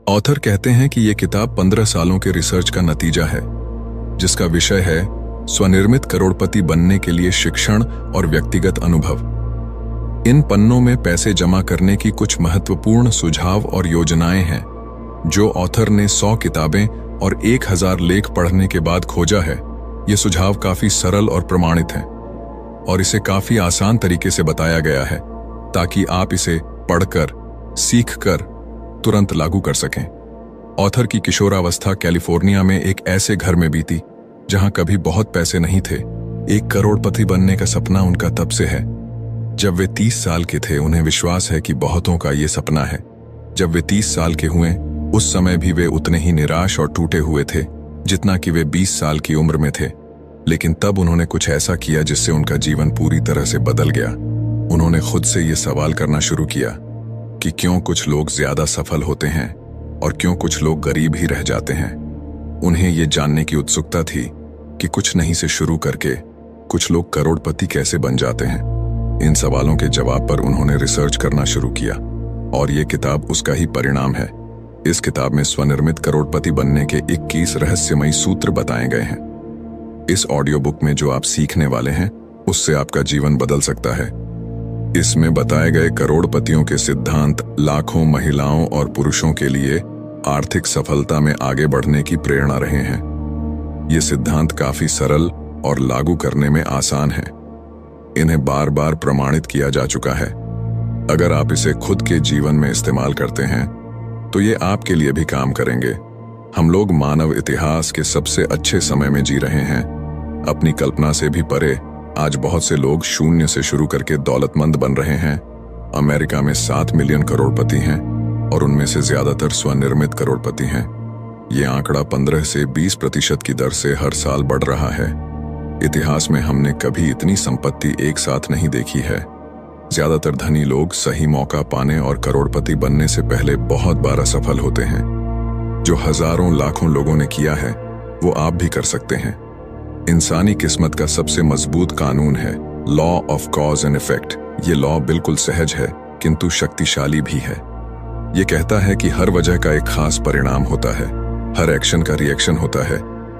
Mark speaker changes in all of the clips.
Speaker 1: Author कहते हैं कि यह किताब 15 सालों के रिसर्च का नतीजा है, जिसका विषय है स्वनिर्मित करोड़पति बनने के लिए शिक्षण और व्यक्तिगत अनुभव। इन पन्नों में पैसे जमा करने की कुछ महत्वपूर्ण सुझाव और योजनाएं हैं जो ऑथर ने 100 किताबें और 1000 लेख पढ़ने के बाद खोजा है। ये सुझाव काफी सरल और प्रमाणित हैं और इसे काफी आसान तरीके से बताया गया है ताकि आप इसे पढ़कर, सीखकर तुरंत लागू कर सकें। ऑथर की किशोरावस्था कैलिफोर्निया में एक ऐसे घर में बीती जहां कभी बहुत पैसे नहीं थे। 1 करोड़पति बनने का सपना उनका तब से है जब वे 30 साल के थे। उन्हें विश्वास है कि बहुतों का ये सपना है। जब वे 30 साल के हुए, उस समय भी वे उतने ही निराश और टूटे हुए थे जितना कि वे 20 साल की उम्र में थे। लेकिन तब उन्होंने कुछ ऐसा किया जिससे उनका जीवन पूरी तरह से बदल गया। उन्होंने खुद से ये सवाल करना शुरू किया कि क्यों कुछ लोग ज्यादा सफल होते हैं और क्यों कुछ लोग गरीब ही रह जाते हैं। उन्हें ये जानने की उत्सुकता थी कि कुछ नहीं से शुरू करके कुछ लोग करोड़पति कैसे बन जाते हैं। इन सवालों के जवाब पर उन्होंने रिसर्च करना शुरू किया और ये किताब उसका ही परिणाम है। इस किताब में स्वनिर्मित करोड़पति बनने के 21 रहस्यमयी सूत्र बताए गए हैं। इस ऑडियो बुक में जो आप सीखने वाले हैं उससे आपका जीवन बदल सकता है। इसमें बताए गए करोड़पतियों के सिद्धांत लाखों महिलाओं और पुरुषों के लिए आर्थिक सफलता में आगे बढ़ने की प्रेरणा रहे हैं। ये सिद्धांत काफी सरल और लागू करने में आसान हैं। इन्हें बार बार प्रमाणित किया जा चुका है। अगर आप इसे खुद के जीवन में इस्तेमाल करते हैं तो ये आपके लिए भी काम करेंगे। हम लोग मानव इतिहास के सबसे अच्छे समय में जी रहे हैं। अपनी कल्पना से भी परे आज बहुत से लोग शून्य से शुरू करके दौलतमंद बन रहे हैं। अमेरिका में 7 मिलियन करोड़पति हैं और उनमें से ज्यादातर स्वनिर्मित करोड़पति हैं। ये आंकड़ा 15 से 20% की दर से हर साल बढ़ रहा है। इतिहास में हमने कभी इतनी संपत्ति एक साथ नहीं देखी है। ज्यादातर धनी लोग सही मौका पाने और करोड़पति बनने से पहले बहुत बार असफल होते हैं। जो हजारों लाखों लोगों ने किया है वो आप भी कर सकते हैं। इंसानी किस्मत का सबसे मजबूत कानून है law of cause and effect. ये लॉ बिल्कुल सहज है किंतु शक्तिशाली भी है। ये कहता है कि हर वजह का एक खास परिणाम होता है, हर एक्शन का रिएक्शन होता है।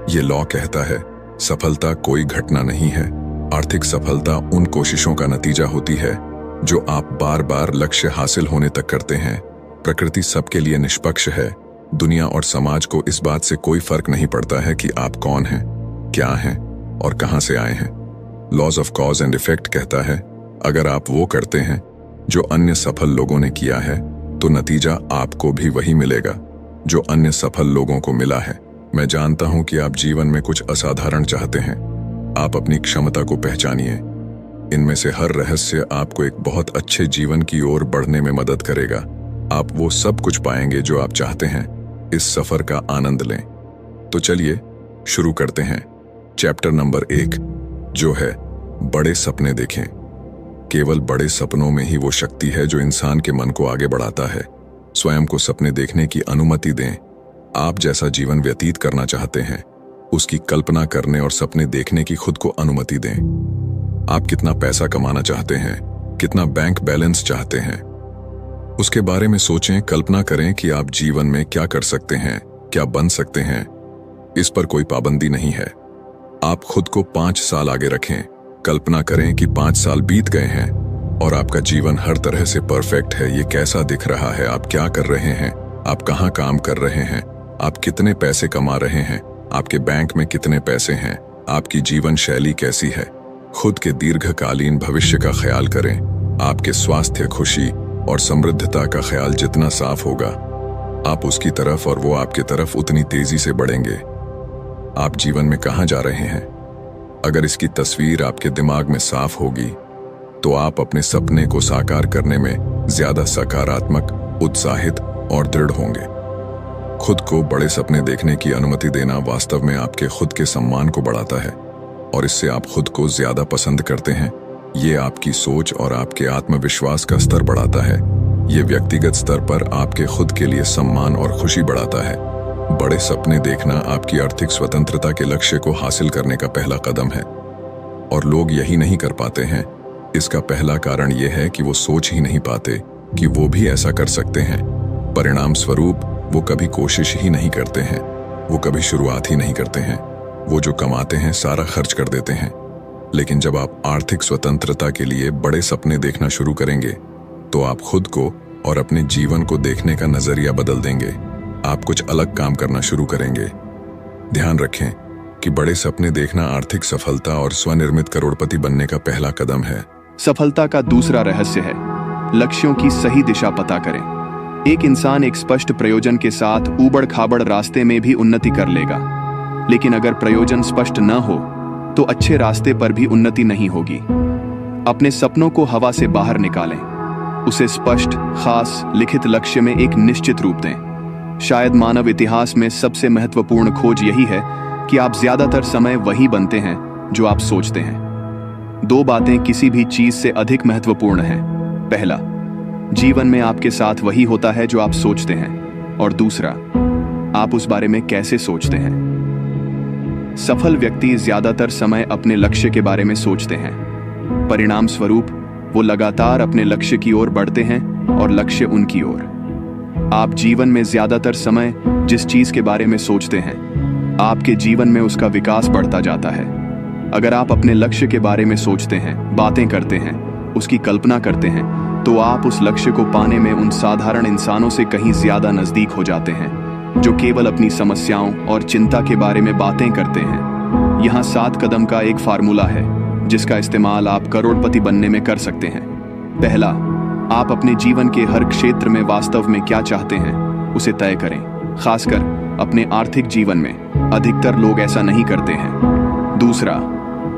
Speaker 1: ये लॉ कहता है सफलता कोई घटना नहीं है। आर्थिक सफलता उन कोशिशों का नतीजा होती है जो आप बार बार लक्ष्य हासिल होने तक करते हैं। प्रकृति सबके लिए निष्पक्ष है। दुनिया और समाज को इस बात से कोई फर्क नहीं पड़ता है कि आप कौन हैं, क्या हैं और कहां से आए हैं। Laws of cause and effect कहता है अगर आप वो करते हैं जो अन्य सफल लोगों ने किया है तो नतीजा आपको भी वही मिलेगा जो अन्य सफल लोगों को मिला है। मैं जानता हूं कि आप जीवन में कुछ असाधारण चाहते हैं। आप अपनी क्षमता को पहचानिए। इनमें से हर रहस्य आपको एक बहुत अच्छे जीवन की ओर बढ़ने में मदद करेगा। आप वो सब कुछ पाएंगे जो आप चाहते हैं। इस सफर का आनंद लें। तो चलिए शुरू करते हैं। चैप्टर नंबर 1 जो है बड़े सपने देखें। केवल बड़े सपनों में ही वो शक्ति है जो इंसान के मन को आगे बढ़ाता है। स्वयं को सपने देखने की अनुमति दें। आप जैसा जीवन व्यतीत करना चाहते हैं उसकी कल्पना करने और सपने देखने की खुद को अनुमति दें। आप कितना पैसा कमाना चाहते हैं, कितना बैंक बैलेंस चाहते हैं, उसके बारे में सोचें। कल्पना करें कि आप जीवन में क्या कर सकते हैं, क्या बन सकते हैं। इस पर कोई पाबंदी नहीं है। आप खुद को 5 साल आगे रखें। कल्पना करें कि 5 साल बीत गए हैं और आपका जीवन हर तरह से परफेक्ट है। ये कैसा दिख रहा है, आप क्या कर रहे हैं, आप कहाँ काम कर रहे हैं, आप कितने पैसे कमा रहे हैं, आपके बैंक में कितने पैसे हैं, आपकी जीवन शैली कैसी है। खुद के दीर्घकालीन भविष्य का ख्याल करें। आपके स्वास्थ्य, खुशी और समृद्धता का ख्याल जितना साफ होगा आप उसकी तरफ और वो आपके तरफ उतनी तेजी से बढ़ेंगे। आप जीवन में कहाँ जा रहे हैं, अगर इसकी तस्वीर आपके दिमाग में साफ होगी तो आप अपने सपने को साकार करने में ज्यादा सकारात्मक, उत्साहित और दृढ़ होंगे। खुद को बड़े सपने देखने की अनुमति देना वास्तव में आपके खुद के सम्मान को बढ़ाता है और इससे आप खुद को ज्यादा पसंद करते हैं। ये आपकी सोच और आपके आत्मविश्वास का स्तर बढ़ाता है। ये व्यक्तिगत स्तर पर आपके खुद के लिए सम्मान और खुशी बढ़ाता है। बड़े सपने देखना आपकी आर्थिक स्वतंत्रता के लक्ष्य को हासिल करने का पहला कदम है और लोग यही नहीं कर पाते हैं। इसका पहला कारण यह है कि वो सोच ही नहीं पाते कि वो भी ऐसा कर सकते हैं। परिणाम स्वरूप वो कभी कोशिश ही नहीं करते हैं, वो कभी शुरुआत ही नहीं करते हैं। वो जो कमाते हैं सारा खर्च कर देते हैं। लेकिन जब आप आर्थिक स्वतंत्रता के लिए बड़े सपने देखना शुरू करेंगे तो आप खुद को और अपने जीवन को देखने का नजरिया बदल देंगे। आप कुछ अलग काम करना शुरू करेंगे। ध्यान रखें कि बड़े सपने देखना आर्थिक सफलता और स्वनिर्मित करोड़पति बनने का पहला कदम है।
Speaker 2: सफलता का दूसरा रहस्य है लक्ष्यों की सही दिशा पता करें। एक इंसान एक स्पष्ट प्रयोजन के साथ ऊबड़ खाबड़ रास्ते में भी उन्नति कर लेगा, लेकिन अगर प्रयोजन स्पष्ट न हो तो अच्छे रास्ते पर भी उन्नति नहीं होगी। अपने सपनों को हवा से बाहर निकालें, उसे स्पष्ट, खास, लिखित लक्ष्य में एक निश्चित रूप दें। शायद मानव इतिहास में सबसे महत्वपूर्ण खोज यही है कि आप ज्यादातर समय वही बनते हैं जो आप सोचते हैं। दो बातें किसी भी चीज से अधिक महत्वपूर्ण हैं। पहला, जीवन में आपके साथ वही होता है जो आप सोचते हैं, और दूसरा, आप उस बारे में कैसे सोचते हैं। सफल व्यक्ति ज्यादातर समय अपने लक्ष्य के बारे में सोचते हैं। परिणाम स्वरूप वो लगातार अपने लक्ष्य की ओर बढ़ते हैं और लक्ष्य उनकी ओर। आप जीवन में ज्यादातर समय जिस चीज के बारे में सोचते हैं, आपके जीवन में उसका विकास बढ़ता जाता है। अगर आप अपने लक्ष्य के बारे में सोचते हैं, बातें करते हैं, उसकी कल्पना करते हैं, तो आप उस लक्ष्य को पाने में उन साधारण इंसानों से कहीं ज्यादा नजदीक हो जाते हैं जो केवल अपनी समस्याओं और चिंता के बारे में बातें करते हैं। यहाँ 7 कदम का एक फार्मूला है जिसका इस्तेमाल आप करोड़पति बनने में कर सकते हैं। पहला, आप अपने जीवन के हर क्षेत्र में वास्तव में क्या चाहते हैं उसे तय करें। खासकर अपने आर्थिक जीवन में अधिकतर लोग ऐसा नहीं करते हैं। दूसरा,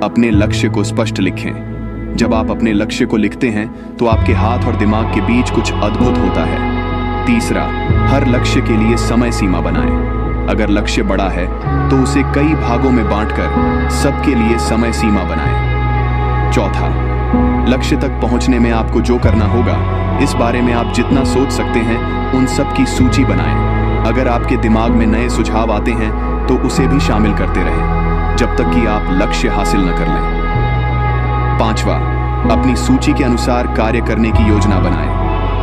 Speaker 2: अपने लक्ष्य को स्पष्ट लिखें। जब आप अपने लक्ष्य को लिखते हैं तो आपके हाथ और दिमाग के बीच कुछ अद्भुत होता है। तीसरा, हर लक्ष्य के लिए समय सीमा बनाएं। अगर लक्ष्य बड़ा है तो उसे कई भागों में बांटकर सबके लिए समय सीमा बनाएं। चौथा, लक्ष्य तक पहुंचने में आपको जो करना होगा, इस बारे में आप जितना सोच सकते हैं उन सब की सूची बनाएं। अगर आपके दिमाग में नए सुझाव आते हैं तो उसे भी शामिल करते रहें जब तक कि आप लक्ष्य हासिल न कर लें। पांचवा, अपनी सूची के अनुसार कार्य करने की योजना बनाएं।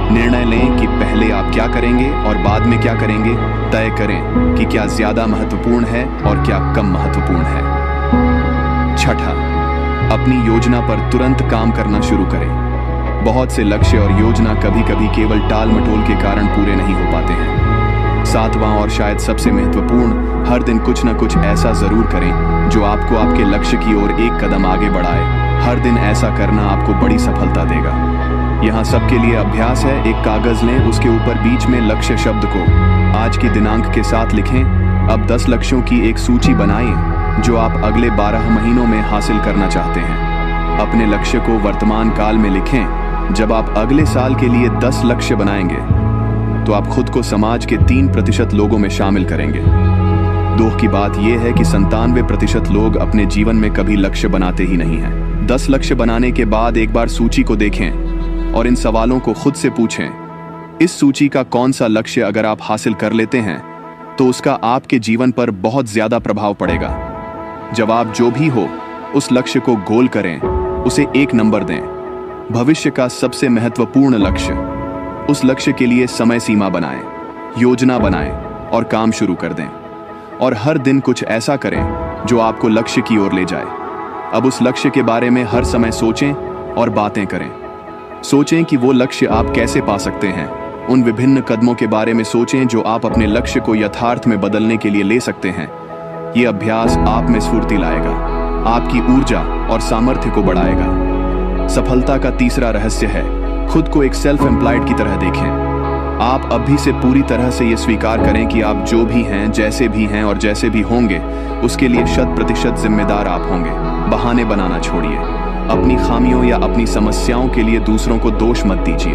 Speaker 2: निर्णय लें कि पहले आप क्या करेंगे और बाद में क्या करेंगे। तय करें कि क्या ज्यादा महत्वपूर्ण है और क्या कम महत्वपूर्ण है। छठा, अपनी योजना पर तुरंत काम करना शुरू करें। बहुत से लक्ष्य और योजना कभी कभी केवल टाल मटोल के कारण पूरे नहीं हो पाते हैं। सातवां और शायद सबसे महत्वपूर्ण, हर दिन कुछ न कुछ ऐसा जरूर करें जो आपको आपके लक्ष्य की ओर एक कदम आगे बढ़ाए। हर दिन ऐसा करना आपको बड़ी सफलता देगा। यहाँ सबके लिए अभ्यास है। एक कागज लें, उसके ऊपर बीच में लक्ष्य शब्द को आज की दिनांक के साथ लिखें। अब 10 लक्ष्यों की एक सूची बनाएं जो आप अगले 12 महीनों में हासिल करना चाहते हैं। अपने लक्ष्य को वर्तमान काल में लिखें। जब आप अगले साल के लिए 10 लक्ष्य बनाएंगे तो आप खुद को समाज के 3% लोगों में शामिल करेंगे। दुख की बात यह है कि 97% लोग अपने जीवन में कभी लक्ष्य बनाते ही नहीं हैं। 10 लक्ष्य बनाने के बाद एक बार सूची को देखें और इन सवालों को खुद से पूछें। इस सूची का कौन सा लक्ष्य अगर आप हासिल कर लेते हैं तो उसका आपके जीवन पर बहुत ज्यादा प्रभाव पड़ेगा। जवाब जो भी हो, उस लक्ष्य को गोल करें, उसे 1 नंबर दें। भविष्य का सबसे महत्वपूर्ण लक्ष्य, उस लक्ष्य के लिए समय सीमा बनाएं, योजना बनाएं और काम शुरू कर दें। और हर दिन कुछ ऐसा करें जो आपको लक्ष्य की ओर ले जाए। अब उस लक्ष्य के बारे में हर समय सोचें और बातें करें। सोचें कि वो लक्ष्य आप कैसे पा सकते हैं। उन विभिन्न कदमों के बारे में सोचें जो आप अपने लक्ष्य को यथार्थ में बदलने के लिए ले सकते हैं। ये अभ्यास आप में स्फूर्ति लाएगा, आपकी ऊर्जा और सामर्थ्य को बढ़ाएगा। सफलता का तीसरा रहस्य है खुद को एक सेल्फ एम्प्लॉयड की तरह देखें। आप अभी से पूरी तरह से ये स्वीकार करें कि आप जो भी हैं, जैसे भी हैं और जैसे भी होंगे, उसके लिए 100% जिम्मेदार आप होंगे। बहाने बनाना छोड़िए। अपनी खामियों या अपनी समस्याओं के लिए दूसरों को दोष मत दीजिए।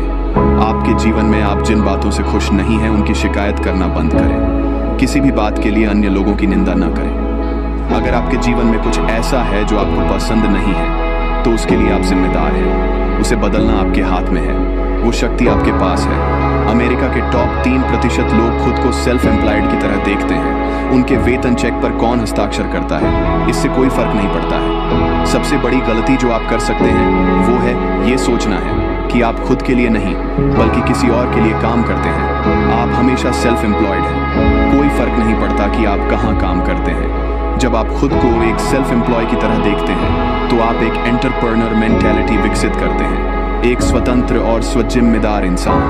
Speaker 2: आपके जीवन में आप जिन बातों से खुश नहीं हैं उनकी शिकायत करना बंद करें। किसी भी बात के लिए अन्य लोगों की निंदा न करें। अगर आपके जीवन में कुछ ऐसा है जो आपको पसंद नहीं है तो उसके लिए आप जिम्मेदार हैं। उसे बदलना आपके हाथ में है। वो शक्ति आपके पास है। अमेरिका के टॉप 3% लोग खुद को सेल्फ एम्प्लॉयड की तरह देखते हैं। उनके वेतन चेक पर कौन हस्ताक्षर करता है, इससे कोई फर्क नहीं पड़ता है। सबसे बड़ी गलती जो आप कर सकते हैं वो है ये सोचना है कि आप खुद के लिए नहीं बल्कि किसी और के लिए काम करते हैं। आप हमेशा सेल्फ एम्प्लॉयड हैं। कोई फर्क नहीं पड़ता कि आप कहाँ काम करते हैं। जब आप खुद को एक सेल्फ एम्प्लॉय की तरह देखते हैं तो आप एक एंटरप्रेन्योर मेंटालिटी विकसित करते हैं, एक स्वतंत्र और स्वजिम्मेदार इंसान।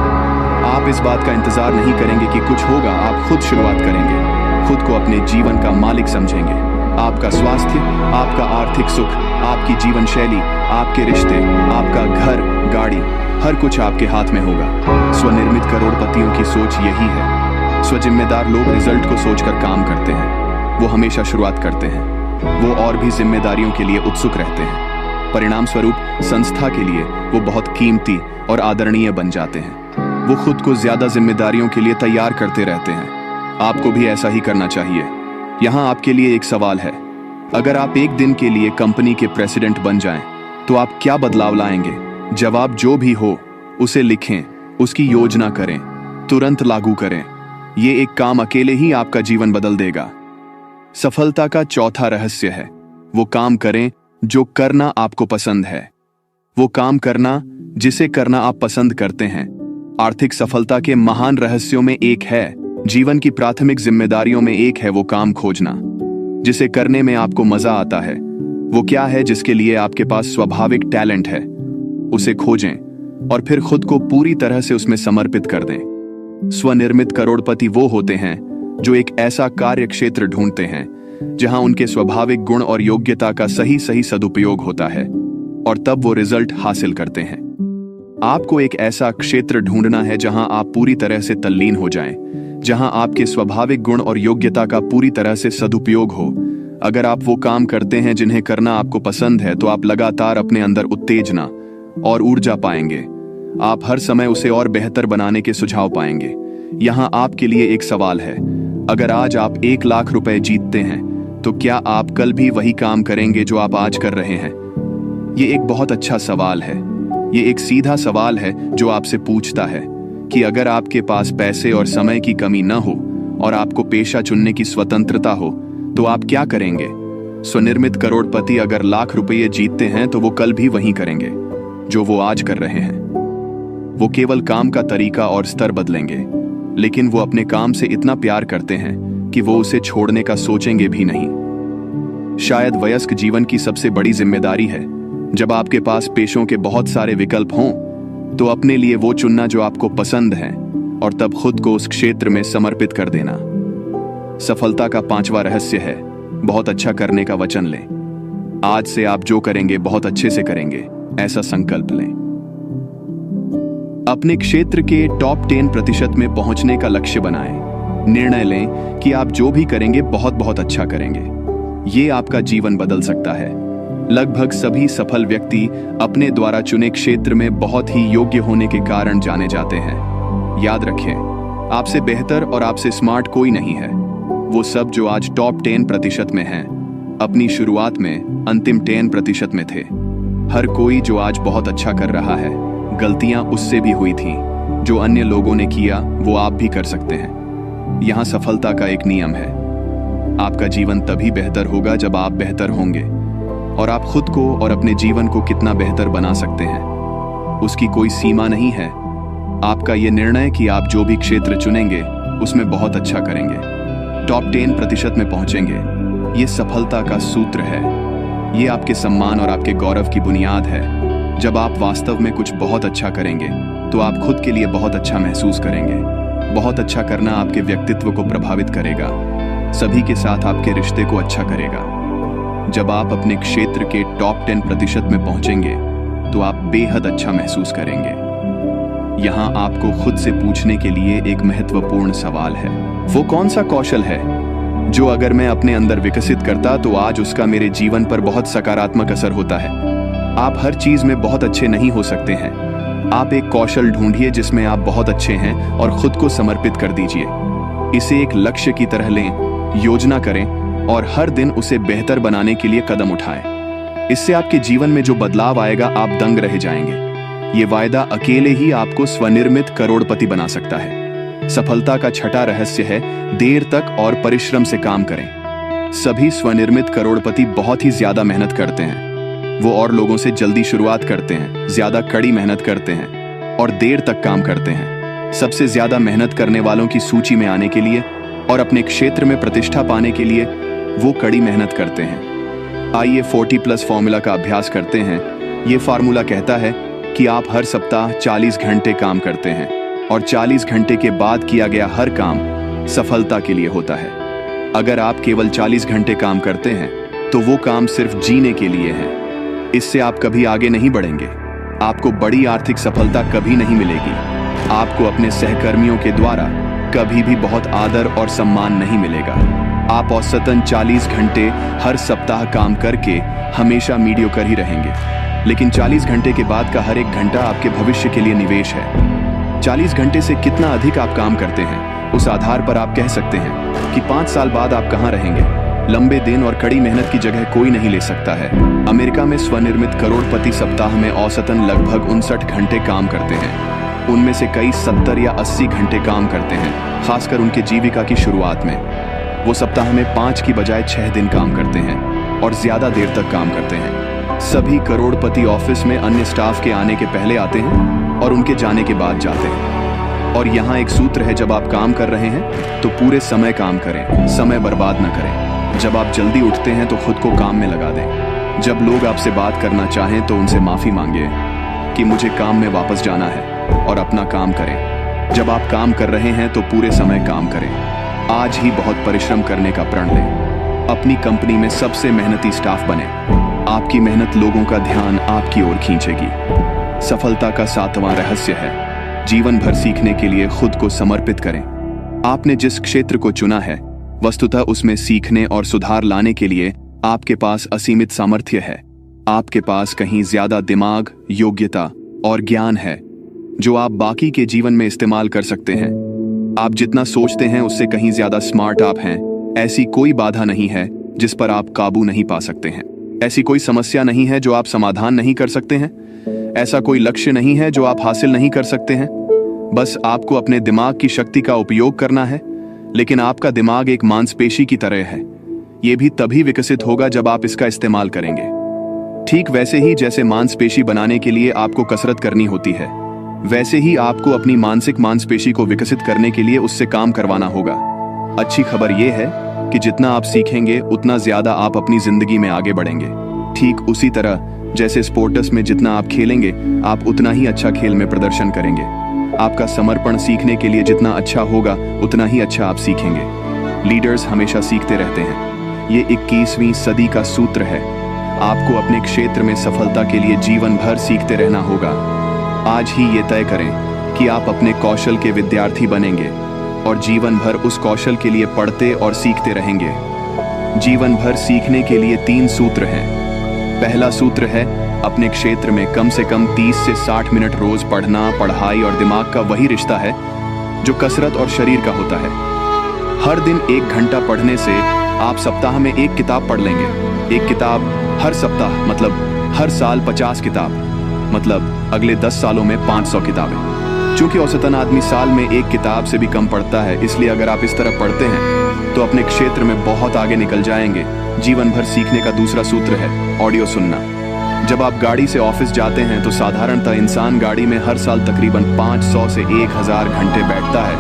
Speaker 2: आप इस बात का इंतजार नहीं करेंगे कि कुछ होगा, आप खुद शुरुआत करेंगे। खुद को अपने जीवन का मालिक समझेंगे। आपका स्वास्थ्य, आपका आर्थिक सुख, आपकी जीवन शैली, आपके रिश्ते, आपका घर, गाड़ी, हर कुछ आपके हाथ में होगा। स्वनिर्मित करोड़पतियों की सोच यही है। स्वजिम्मेदार लोग रिजल्ट को सोचकर काम करते हैं। वो हमेशा शुरुआत करते हैं। वो और भी जिम्मेदारियों के लिए उत्सुक रहते हैं। परिणाम स्वरूप संस्था के लिए वो बहुत कीमती और आदरणीय बन जाते हैं। वो खुद को ज्यादा जिम्मेदारियों के लिए तैयार करते रहते हैं। आपको भी ऐसा ही करना चाहिए। यहाँ आपके लिए एक सवाल है। अगर आप एक दिन के लिए कंपनी के प्रेसिडेंट बन जाएं, तो आप क्या बदलाव लाएंगे? जवाब जो भी हो उसे लिखें, उसकी योजना करें, तुरंत लागू करें। ये एक काम अकेले ही आपका जीवन बदल देगा। सफलता का चौथा रहस्य है, वो काम करें जो करना आपको पसंद है। वो काम करना जिसे करना आप पसंद करते हैं। आर्थिक सफलता के महान रहस्यों में एक है, जीवन की प्राथमिक जिम्मेदारियों में एक है वो काम खोजना जिसे करने में आपको मजा आता है। वो क्या है जिसके लिए आपके पास स्वाभाविक टैलेंट है? उसे खोजें और फिर खुद को पूरी तरह से उसमें समर्पित कर दें। स्वनिर्मित करोड़पति वो होते हैं जो एक ऐसा कार्य क्षेत्र ढूंढते हैं जहां उनके स्वाभाविक गुण और योग्यता का सही सदुपयोग होता है, और तब वो रिजल्ट हासिल करते हैं। आपको एक ऐसा क्षेत्र ढूंढना है जहां आप पूरी तरह से तल्लीन हो जाएं, जहां आपके स्वाभाविक गुण और योग्यता का पूरी तरह से सदुपयोग हो। अगर आप वो काम करते हैं जिन्हें करना आपको पसंद है, तो आप लगातार अपने अंदर उत्तेजना और ऊर्जा पाएंगे। आप हर समय उसे और बेहतर बनाने के सुझाव पाएंगे। यहां आपके लिए एक सवाल है, अगर आज आप 1 लाख रुपए जीतते हैं, तो क्या आप कल भी वही काम करेंगे जो आप आज कर रहे हैं? ये एक बहुत अच्छा सवाल है। ये एक सीधा सवाल है जो आपसे पूछता है कि अगर आपके पास पैसे और समय की कमी न हो और आपको पेशा चुनने की स्वतंत्रता हो, तो आप क्या करेंगे? स्वनिर्मित करोड़पति अगर लाख रुपये जीतते हैं तो वो कल भी वही करेंगे जो वो आज कर रहे हैं। वो केवल काम का तरीका और स्तर बदलेंगे, लेकिन वो अपने काम से इतना प्यार करते हैं कि वो उसे छोड़ने का सोचेंगे भी नहीं। शायद वयस्क जीवन की सबसे बड़ी जिम्मेदारी है, जब आपके पास पेशों के बहुत सारे विकल्प हों, तो अपने लिए वो चुनना जो आपको पसंद है और तब खुद को उस क्षेत्र में समर्पित कर देना। सफलता का 5वां रहस्य है, बहुत अच्छा करने का वचन लें। आज से आप जो करेंगे बहुत अच्छे से करेंगे, ऐसा संकल्प लें। अपने क्षेत्र के टॉप 10% में पहुंचने का लक्ष्य बनाएं। निर्णय लें कि आप जो भी करेंगे बहुत अच्छा करेंगे। ये आपका जीवन बदल सकता है। लगभग सभी सफल व्यक्ति अपने द्वारा चुने क्षेत्र में बहुत ही योग्य होने के कारण जाने जाते हैं। याद रखें, आपसे बेहतर और आपसे स्मार्ट कोई नहीं है। वो सब जो आज टॉप 10% में हैं, अपनी शुरुआत में अंतिम 10% में थे। हर कोई जो आज बहुत अच्छा कर रहा है, गलतियां उससे भी हुई थीं। जो अन्य लोगों ने किया वो आप भी कर सकते हैं। यहाँ सफलता का एक नियम है, आपका जीवन तभी बेहतर होगा जब आप बेहतर होंगे। और आप खुद को और अपने जीवन को कितना बेहतर बना सकते हैं, उसकी कोई सीमा नहीं है। आपका ये निर्णय कि आप जो भी क्षेत्र चुनेंगे उसमें बहुत अच्छा करेंगे, टॉप 10% में पहुंचेंगे, ये सफलता का सूत्र है। ये आपके सम्मान और आपके गौरव की बुनियाद है। जब आप वास्तव में कुछ बहुत अच्छा करेंगे तो आप खुद के लिए बहुत अच्छा महसूस करेंगे। बहुत अच्छा करना आपके व्यक्तित्व को प्रभावित करेगा, सभी के साथ आपके रिश्ते को अच्छा करेगा। जब आप अपने क्षेत्र के टॉप 10% में पहुंचेंगे तो आप बेहद अच्छा महसूस करेंगे। यहाँ आपको खुद से पूछने के लिए एक महत्वपूर्ण सवाल है, वो कौन सा कौशल है जो अगर मैं अपने अंदर विकसित करता तो आज उसका मेरे जीवन पर बहुत सकारात्मक असर होता है। आप हर चीज में बहुत अच्छे नहीं हो सकते हैं। आप एक कौशल ढूंढिए जिसमें आप बहुत अच्छे हैं और खुद को समर्पित कर दीजिए। इसे एक लक्ष्य की तरह लें, योजना करें और हर दिन उसे बेहतर बनाने के लिए कदम उठाएं। इससे आपके जीवन में जो बदलाव आएगा, आप दंग रह जाएंगे। ये वायदा अकेले ही आपको स्वनिर्मित करोड़पति बना सकता है। सफलता का 6वां रहस्य है, देर तक और परिश्रम से काम करें। सभी स्वनिर्मित करोड़पति बहुत ही ज्यादा मेहनत करते हैं। वो और लोगों से जल्दी शुरुआत करते हैं, ज्यादा कड़ी मेहनत करते हैं और देर तक काम करते हैं। सबसे ज्यादा मेहनत करने वालों की सूची में आने के लिए और अपने क्षेत्र में प्रतिष्ठा पाने के लिए वो कड़ी मेहनत करते हैं। आइए 40+ फॉर्मूला का अभ्यास करते हैं। ये फार्मूला कहता है कि आप हर सप्ताह 40 घंटे काम करते हैं और 40 घंटे के बाद किया गया हर काम सफलता के लिए होता है। अगर आप केवल 40 घंटे काम करते हैं तो वो काम सिर्फ जीने के लिए है। इससे आप कभी आगे नहीं बढ़ेंगे। आपको बड़ी आर्थिक सफलता कभी नहीं मिलेगी। आपको अपने सहकर्मियों के द्वारा कभी भी बहुत आदर और सम्मान नहीं मिलेगा। आप औसतन 40 घंटे हर सप्ताह काम करके हमेशा मीडियोकर ही रहेंगे। लेकिन 40 घंटे के बाद का हर एक घंटा आपके भविष्य के लिए निवेश है। 40 घंटे से कितना अधिक आप काम करते हैं, उस आधार पर आप कह सकते हैं कि 5 साल बाद आप कहां रहेंगे। लंबे दिन और कड़ी मेहनत की जगह कोई नहीं ले सकता है। अमेरिका में स्वनिर्मित करोड़पति सप्ताह में औसतन लगभग 59 घंटे काम करते हैं। उनमें से कई 70 या 80 घंटे काम करते हैं, खासकर उनके जीविका की शुरुआत में। वो सप्ताह में 5 की बजाय 6 दिन काम करते हैं और ज्यादा देर तक काम करते हैं। सभी करोड़पति ऑफिस में अन्य स्टाफ के आने के पहले आते हैं और उनके जाने के बाद जाते हैं। और यहाँ एक सूत्र है, जब आप काम कर रहे हैं तो पूरे समय काम करें, समय बर्बाद न करें। जब आप जल्दी उठते हैं तो खुद को काम में लगा दें। जब लोग आपसे बात करना चाहें तो उनसे माफी मांगिए कि मुझे काम में वापस जाना है और अपना काम करें। जब आप काम कर रहे हैं तो पूरे समय काम करें। आज ही बहुत परिश्रम करने का प्रण लें। अपनी कंपनी में सबसे मेहनती स्टाफ बने। आपकी मेहनत लोगों का ध्यान आपकी ओर खींचेगी। सफलता का 7वां रहस्य है, जीवन भर सीखने के लिए खुद को समर्पित करें। आपने जिस क्षेत्र को चुना है, वस्तुतः उसमें सीखने और सुधार लाने के लिए आपके पास असीमित सामर्थ्य है। आपके पास कहीं ज्यादा दिमाग, योग्यता और ज्ञान है जो आप बाकी के जीवन में इस्तेमाल कर सकते हैं। आप जितना सोचते हैं उससे कहीं ज्यादा स्मार्ट आप हैं। ऐसी कोई बाधा नहीं है जिस पर आप काबू नहीं पा सकते हैं। ऐसी कोई समस्या नहीं है जो आप समाधान नहीं कर सकते हैं। ऐसा कोई लक्ष्य नहीं है जो आप हासिल नहीं कर सकते हैं। बस आपको अपने दिमाग की शक्ति का उपयोग करना है। लेकिन आपका दिमाग एक मांसपेशी की तरह है। यह भी तभी विकसित होगा जब आप इसका इस्तेमाल करेंगे। ठीक वैसे ही जैसे मांसपेशी बनाने के लिए आपको कसरत करनी होती है, वैसे ही आपको अपनी मानसिक मांसपेशी को विकसित करने के लिए उससे काम करवाना होगा। अच्छी खबर यह है कि जितना आप सीखेंगे उतना ज्यादा आप अपनी जिंदगी में आगे बढ़ेंगे। ठीक उसी तरह जैसे स्पोर्ट्स में जितना आप खेलेंगे आप उतना ही अच्छा खेल में प्रदर्शन करेंगे। आपका समर्पण सीखने के लिए जितना अच्छा होगा उतना ही अच्छा आप सीखेंगे। लीडर्स हमेशा सीखते रहते हैं। ये 21वीं सदी का सूत्र है। आपको अपने क्षेत्र में सफलता के लिए जीवन भर सीखते रहना होगा। आज ही ये तय करें कि आप अपने कौशल के विद्यार्थी बनेंगे और जीवन भर उस कौशल के लिए पढ़ते और सीखते रहेंगे। जीवन भर सीखने के लिए 3 सूत्र हैं। पहला सूत्र है, अपने क्षेत्र में कम से कम 30 से 60 मिनट रोज पढ़ना। पढ़ाई और दिमाग का वही रिश्ता है जो कसरत और शरीर का होता है। हर दिन 1 घंटा पढ़ने से आप सप्ताह में 1 किताब पढ़ लेंगे। 1 किताब हर सप्ताह मतलब हर साल 50 किताब, मतलब अगले 10 सालों में 500 किताबें। चूंकि औसतन आदमी साल में 1 किताब से भी कम पढ़ता है, इसलिए अगर आप इस तरह पढ़ते हैं तो अपने क्षेत्र में बहुत आगे निकल जाएंगे। जीवन भर सीखने का दूसरा सूत्र है, ऑडियो सुनना। जब आप गाड़ी से ऑफिस जाते हैं तो साधारणतः इंसान गाड़ी में हर साल तकरीबन 500 से 1000 घंटे बैठता है।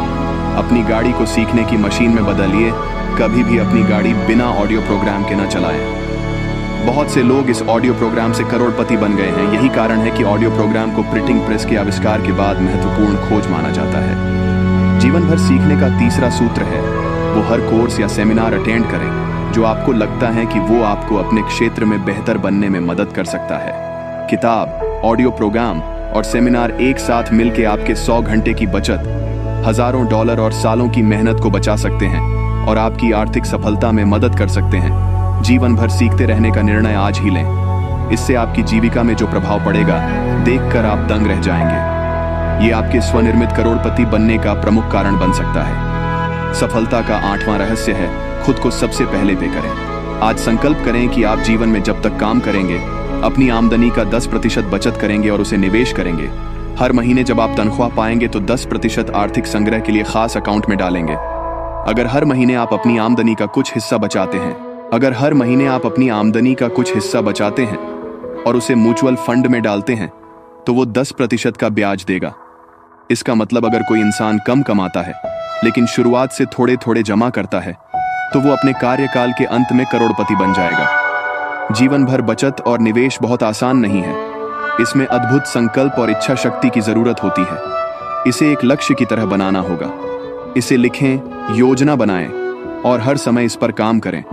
Speaker 2: अपनी गाड़ी को सीखने की मशीन में बदलिए। कभी भी अपनी गाड़ी बिना ऑडियो प्रोग्राम के न चलाएं। बहुत से लोग इस ऑडियो प्रोग्राम से करोड़पति बन गए हैं। यही कारण है कि ऑडियो प्रोग्राम को प्रिंटिंग प्रेस के आविष्कार के बाद महत्वपूर्ण खोज माना जाता है। जीवन भर सीखने का तीसरा सूत्र है, वो हर कोर्स या सेमिनार अटेंड करें जो आपको लगता है कि वो आपको अपने क्षेत्र में बेहतर बनने में मदद कर सकता है। किताब, ऑडियो प्रोग्राम और सेमिनार एक साथ मिलकर आपके 100 घंटे की बचत, हजारों डॉलर और सालों की मेहनत को बचा सकते हैं और आपकी आर्थिक सफलता में मदद कर सकते हैं। जीवन भर सीखते रहने का निर्णय आज ही लें। इससे आपकी जीविका में जो प्रभाव पड़ेगा देखकर आप दंग रह जाएंगे। ये आपके स्वनिर्मित करोड़पति बनने का प्रमुख कारण बन सकता है। सफलता का 8वां रहस्य है, खुद को सबसे पहले पे करें। आज संकल्प करें कि आप जीवन में जब तक काम करेंगे अपनी आमदनी का 10% बचत करेंगे और उसे निवेश करेंगे। हर महीने जब आप तनख्वाह पाएंगे तो 10% आर्थिक संग्रह के लिए खास अकाउंट में डालेंगे। अगर हर महीने आप अपनी आमदनी का कुछ हिस्सा बचाते हैं और उसे म्यूचुअल फंड में डालते हैं तो वो 10% का ब्याज देगा। इसका मतलब अगर कोई इंसान कम कमाता है लेकिन शुरुआत से थोड़े थोड़े जमा करता है तो वो अपने कार्यकाल के अंत में करोड़पति बन जाएगा। जीवन भर बचत और निवेश बहुत आसान नहीं है। इसमें अद्भुत संकल्प और इच्छा शक्ति की जरूरत होती है। इसे एक लक्ष्य की तरह बनाना होगा। इसे लिखें, योजना बनाएं और हर समय इस पर काम करें।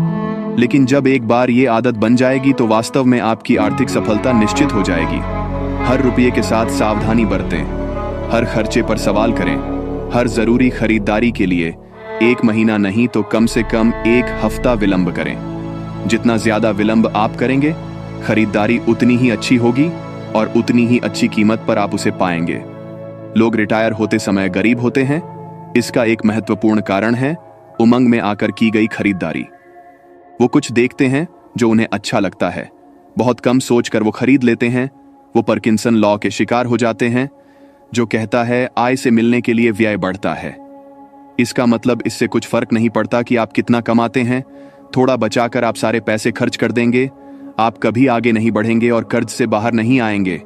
Speaker 2: लेकिन जब एक बार ये आदत बन जाएगी तो वास्तव में आपकी आर्थिक सफलता निश्चित हो जाएगी। हर रुपये के साथ सावधानी बरतें, हर खर्चे पर सवाल करें, हर जरूरी खरीदारी के लिए 1 महीना नहीं तो कम से कम 1 हफ्ता विलंब करें। जितना ज्यादा विलंब आप करेंगे, खरीदारी उतनी ही अच्छी होगी और उतनी ही अच्छी कीमत पर आप उसे पाएंगे। लोग रिटायर होते समय गरीब होते हैं। इसका एक महत्वपूर्ण कारण है उमंग में आकर की गई खरीदारी। वो कुछ देखते हैं जो उन्हें अच्छा लगता है, बहुत कम सोचकर वो खरीद लेते हैं। वो पार्किंसन लॉ के शिकार हो जाते हैं जो कहता है आय से मिलने के लिए व्यय बढ़ता है। इसका मतलब इससे कुछ फर्क नहीं पड़ता कि आप कितना कमाते हैं। थोड़ा बचाकर आप सारे पैसे खर्च कर देंगे, आप कभी आगे नहीं बढ़ेंगे और कर्ज से बाहर नहीं आएंगे।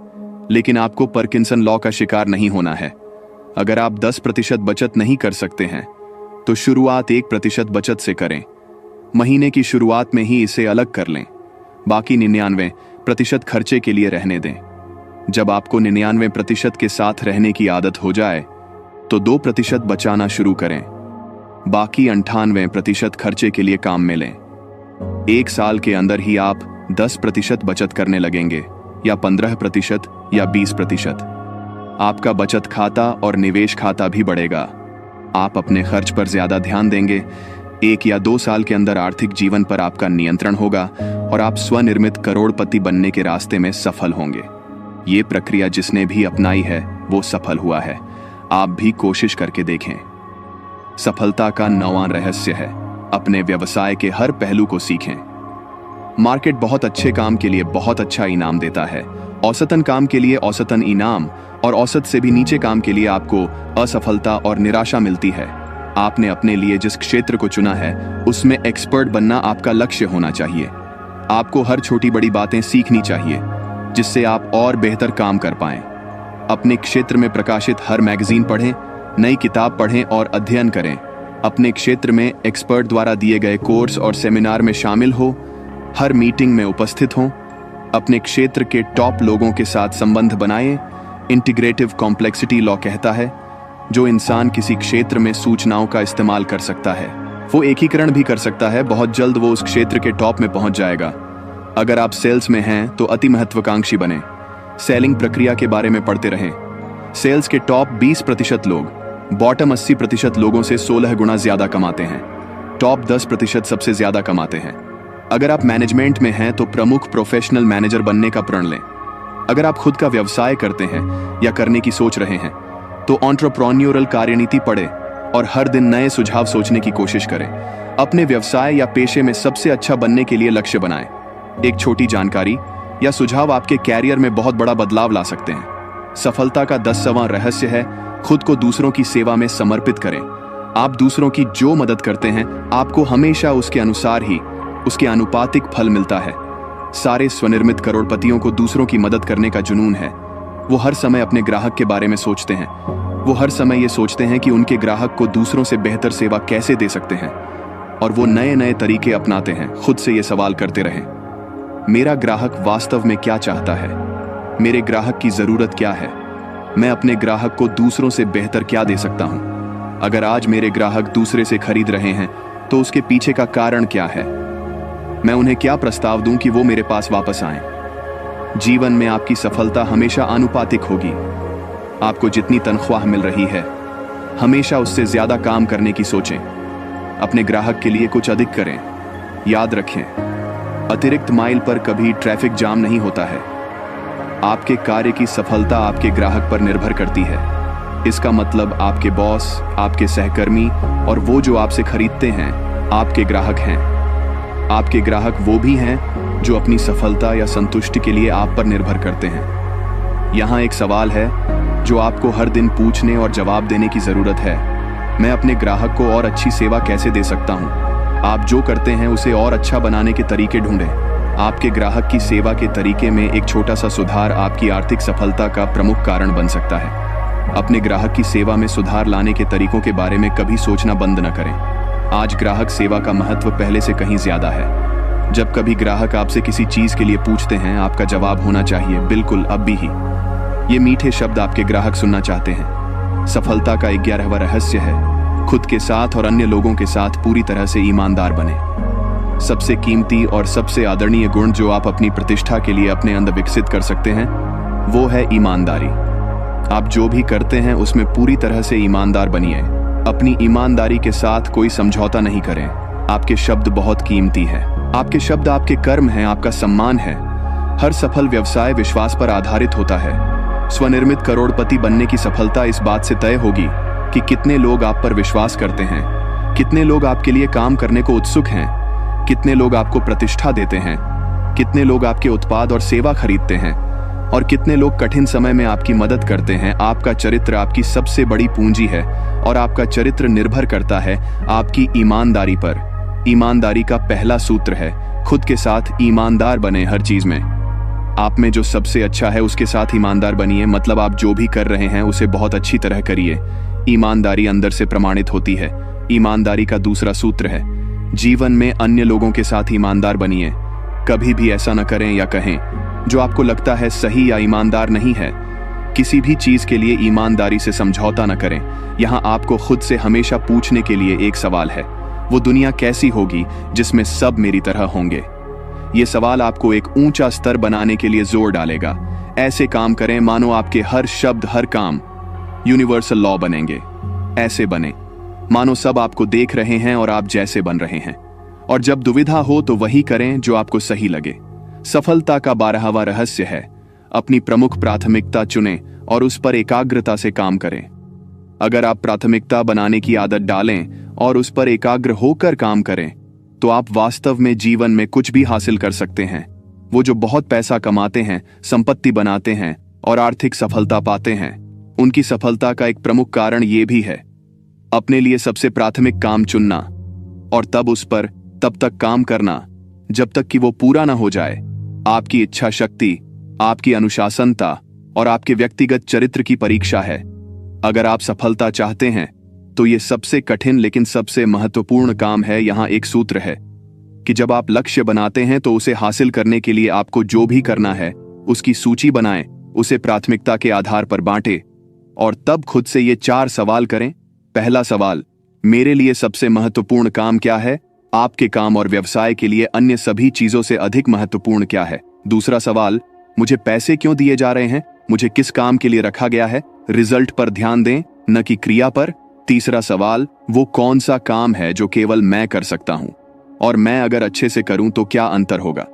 Speaker 2: लेकिन आपको पार्किंसन लॉ का शिकार नहीं होना है। अगर आप 10% बचत नहीं कर सकते हैं तो शुरुआत 1% बचत से करें। महीने की शुरुआत में ही इसे अलग कर लें, बाकी 99% खर्चे के लिए रहने दें। जब आपको 99% के साथ रहने की आदत हो जाए तो 2% बचाना शुरू करें, बाकी 98% खर्चे के लिए काम में लें। 1 साल के अंदर ही आप 10% बचत करने लगेंगे, या 15% या 20%। आपका बचत खाता और निवेश खाता भी बढ़ेगा। आप अपने खर्च पर ज्यादा ध्यान देंगे। 1 या 2 साल के अंदर आर्थिक जीवन पर आपका नियंत्रण होगा और आप स्वनिर्मित करोड़पति बनने के रास्ते में सफल होंगे। ये प्रक्रिया जिसने भी अपनाई है वो सफल हुआ है। आप भी कोशिश करके देखें। सफलता का 9वां रहस्य है अपने व्यवसाय के हर पहलू को सीखें। मार्केट बहुत अच्छे काम के लिए बहुत अच्छा इनाम देता है, औसतन काम के लिए औसतन इनाम, और औसत से भी नीचे काम के लिए आपको असफलता और निराशा मिलती है। आपने अपने लिए जिस क्षेत्र को चुना है उसमें एक्सपर्ट बनना आपका लक्ष्य होना चाहिए। आपको हर छोटी बड़ी बातें सीखनी चाहिए जिससे आप और बेहतर काम कर पाएं। अपने क्षेत्र में प्रकाशित हर मैगजीन पढ़ें, नई किताब पढ़ें और अध्ययन करें। अपने क्षेत्र में एक्सपर्ट द्वारा दिए गए कोर्स और सेमिनार में शामिल हो, हर मीटिंग में उपस्थित हों। अपने क्षेत्र के टॉप लोगों के साथ संबंध बनाएं। इंटीग्रेटिव कॉम्प्लेक्सिटी लॉ कहता है जो इंसान किसी क्षेत्र में सूचनाओं का इस्तेमाल कर सकता है वो एकीकरण भी कर सकता है। बहुत जल्द वो उस क्षेत्र के टॉप में पहुंच जाएगा। अगर आप सेल्स में हैं तो अति महत्वाकांक्षी बने। सेलिंग प्रक्रिया के बारे में पढ़ते रहें। सेल्स के टॉप 20% लोग बॉटम 80% लोगों से 16 गुना ज्यादा कमाते हैं। टॉप 10% सबसे ज्यादा कमाते हैं। अगर आप मैनेजमेंट में हैं तो प्रमुख प्रोफेशनल मैनेजर बनने का प्रण लें। अगर आप खुद का व्यवसाय करते हैं या करने की सोच रहे हैं तो एंटरप्रेन्योरल कार्यनीति पढ़ें और हर दिन नए सुझाव सोचने की कोशिश करें। अपने व्यवसाय या पेशे में सबसे अच्छा बनने के लिए लक्ष्य बनाएं। एक छोटी जानकारी या सुझाव आपके कैरियर में बहुत बड़ा बदलाव ला सकते हैं। सफलता का 10वां रहस्य है खुद को दूसरों की सेवा में समर्पित करें। आप दूसरों की जो मदद करते हैं आपको हमेशा उसके अनुसार ही उसके आनुपातिक फल मिलता है। सारे स्वनिर्मित करोड़पतियों को दूसरों की मदद करने का जुनून है। वो हर समय अपने ग्राहक के बारे में सोचते हैं। वो हर समय ये सोचते हैं कि उनके ग्राहक को दूसरों से बेहतर सेवा कैसे दे सकते हैं, और वो नए नए तरीके अपनाते हैं। खुद से ये सवाल करते रहें, मेरा ग्राहक वास्तव में क्या चाहता है? मेरे ग्राहक की जरूरत क्या है? मैं अपने ग्राहक को दूसरों से बेहतर क्या दे सकता हूं? अगर आज मेरे ग्राहक दूसरे से खरीद रहे हैं तो उसके पीछे का कारण क्या है? मैं उन्हें क्या प्रस्ताव दूं कि वो मेरे पास वापस आएं? जीवन में आपकी सफलता हमेशा आनुपातिक होगी। आपको जितनी तनख्वाह मिल रही है हमेशा उससे ज्यादा काम करने की सोचें। अपने ग्राहक के लिए कुछ अधिक करें। याद रखें, अतिरिक्त माइल पर कभी ट्रैफिक जाम नहीं होता है। आपके कार्य की सफलता आपके ग्राहक पर निर्भर करती है। इसका मतलब आपके बॉस, आपके सहकर्मी और वो जो आपसे खरीदते हैं आपके ग्राहक हैं। आपके ग्राहक वो भी हैं जो अपनी सफलता या संतुष्टि के लिए आप पर निर्भर करते हैं। यहाँ एक सवाल है जो आपको हर दिन पूछने और जवाब देने की जरूरत है। मैं अपने ग्राहक को और अच्छी सेवा कैसे दे सकता हूँ? आप जो करते हैं उसे और अच्छा बनाने के तरीके ढूंढें। आपके ग्राहक की सेवा के तरीके में एक छोटा सा सुधार आपकी आर्थिक सफलता का प्रमुख कारण बन सकता है। अपने ग्राहक की सेवा में सुधार लाने के तरीकों के बारे में कभी सोचना बंद न करें। आज ग्राहक सेवा का महत्व पहले से कहीं ज्यादा है। जब कभी ग्राहक आपसे किसी चीज के लिए पूछते हैं, आपका जवाब होना चाहिए बिल्कुल, अभी ही। ये मीठे शब्द आपके ग्राहक सुनना चाहते हैं। सफलता का 11वां रहस्य है, खुद के साथ और अन्य लोगों के साथ पूरी तरह से ईमानदार बने। सबसे कीमती और सबसे आदरणीय गुण जो आप अपनी प्रतिष्ठा के लिए अपने अंदर विकसित कर सकते हैं, वो है ईमानदारी। आप जो भी करते हैं उसमें पूरी तरह से ईमानदार बनिए। अपनी ईमानदारी के साथ कोई समझौता नहीं करें। आपके शब्द बहुत कीमती है। आपके शब्द आपके कर्म हैं, आपका सम्मान है। हर सफल व्यवसाय विश्वास पर आधारित होता है। स्वनिर्मित करोड़पति बनने की सफलता इस बात से तय होगी कि कितने लोग आप पर विश्वास करते हैं, कितने लोग आपके लिए काम करने को उत्सुक हैं, कितने लोग आपको प्रतिष्ठा देते हैं, कितने लोग आपके उत्पाद और सेवा खरीदते हैं और कितने लोग कठिन समय में आपकी मदद करते हैं। आपका चरित्र आपकी सबसे बड़ी पूंजी है और आपका चरित्र निर्भर करता है आपकी ईमानदारी पर। ईमानदारी का पहला सूत्र है, खुद के साथ ईमानदार बने। हर चीज में आप में जो सबसे अच्छा है उसके साथ ईमानदार बनिए। मतलब आप जो भी कर रहे हैं उसे बहुत अच्छी तरह करिए। ईमानदारी अंदर से प्रमाणित होती है। ईमानदारी का दूसरा सूत्र है, जीवन में अन्य लोगों के साथ ईमानदार बनिए। कभी भी ऐसा न करें या कहें जो आपको लगता है सही या ईमानदार नहीं है। किसी भी चीज के लिए ईमानदारी से समझौता न करें। यहाँ आपको खुद से हमेशा पूछने के लिए एक सवाल है, वो दुनिया कैसी होगी जिसमें सब मेरी तरह होंगे? ये सवाल आपको एक ऊंचा स्तर बनाने के लिए जोर डालेगा। ऐसे काम करें मानो आपके हर शब्द, हर काम यूनिवर्सल लॉ बनेंगे। ऐसे बने मानो सब आपको देख रहे हैं और आप जैसे बन रहे हैं। और जब दुविधा हो तो वही करें जो आपको सही लगे। सफलता का 12वां रहस्य है, अपनी प्रमुख प्राथमिकता चुनें और उस पर एकाग्रता से काम करें। अगर आप प्राथमिकता बनाने की आदत डालें और उस पर एकाग्र होकर काम करें तो आप वास्तव में जीवन में कुछ भी हासिल कर सकते हैं। वो जो बहुत पैसा कमाते हैं, संपत्ति बनाते हैं और आर्थिक सफलता पाते हैं, उनकी सफलता का एक प्रमुख कारण ये भी है, अपने लिए सबसे प्राथमिक काम चुनना और तब उस पर तब तक काम करना जब तक कि वो पूरा ना हो जाए। आपकी इच्छा शक्ति, आपकी अनुशासनता और आपके व्यक्तिगत चरित्र की परीक्षा है। अगर आप सफलता चाहते हैं तो ये सबसे कठिन लेकिन सबसे महत्वपूर्ण काम है। यहाँ एक सूत्र है कि जब आप लक्ष्य बनाते हैं तो उसे हासिल करने के लिए आपको जो भी करना है उसकी सूची बनाएं, उसे प्राथमिकता के आधार पर बांटें और तब खुद से ये 4 सवाल करें। पहला सवाल, मेरे लिए सबसे महत्वपूर्ण काम क्या है? आपके काम और व्यवसाय के लिए अन्य सभी चीजों से अधिक महत्वपूर्ण क्या है? दूसरा सवाल, मुझे पैसे क्यों दिए जा रहे हैं? मुझे किस काम के लिए रखा गया है? रिजल्ट पर ध्यान दें, न कि क्रिया पर। तीसरा सवाल, वो कौन सा काम है जो केवल मैं कर सकता हूं और मैं अगर अच्छे से करूं तो क्या अंतर होगा?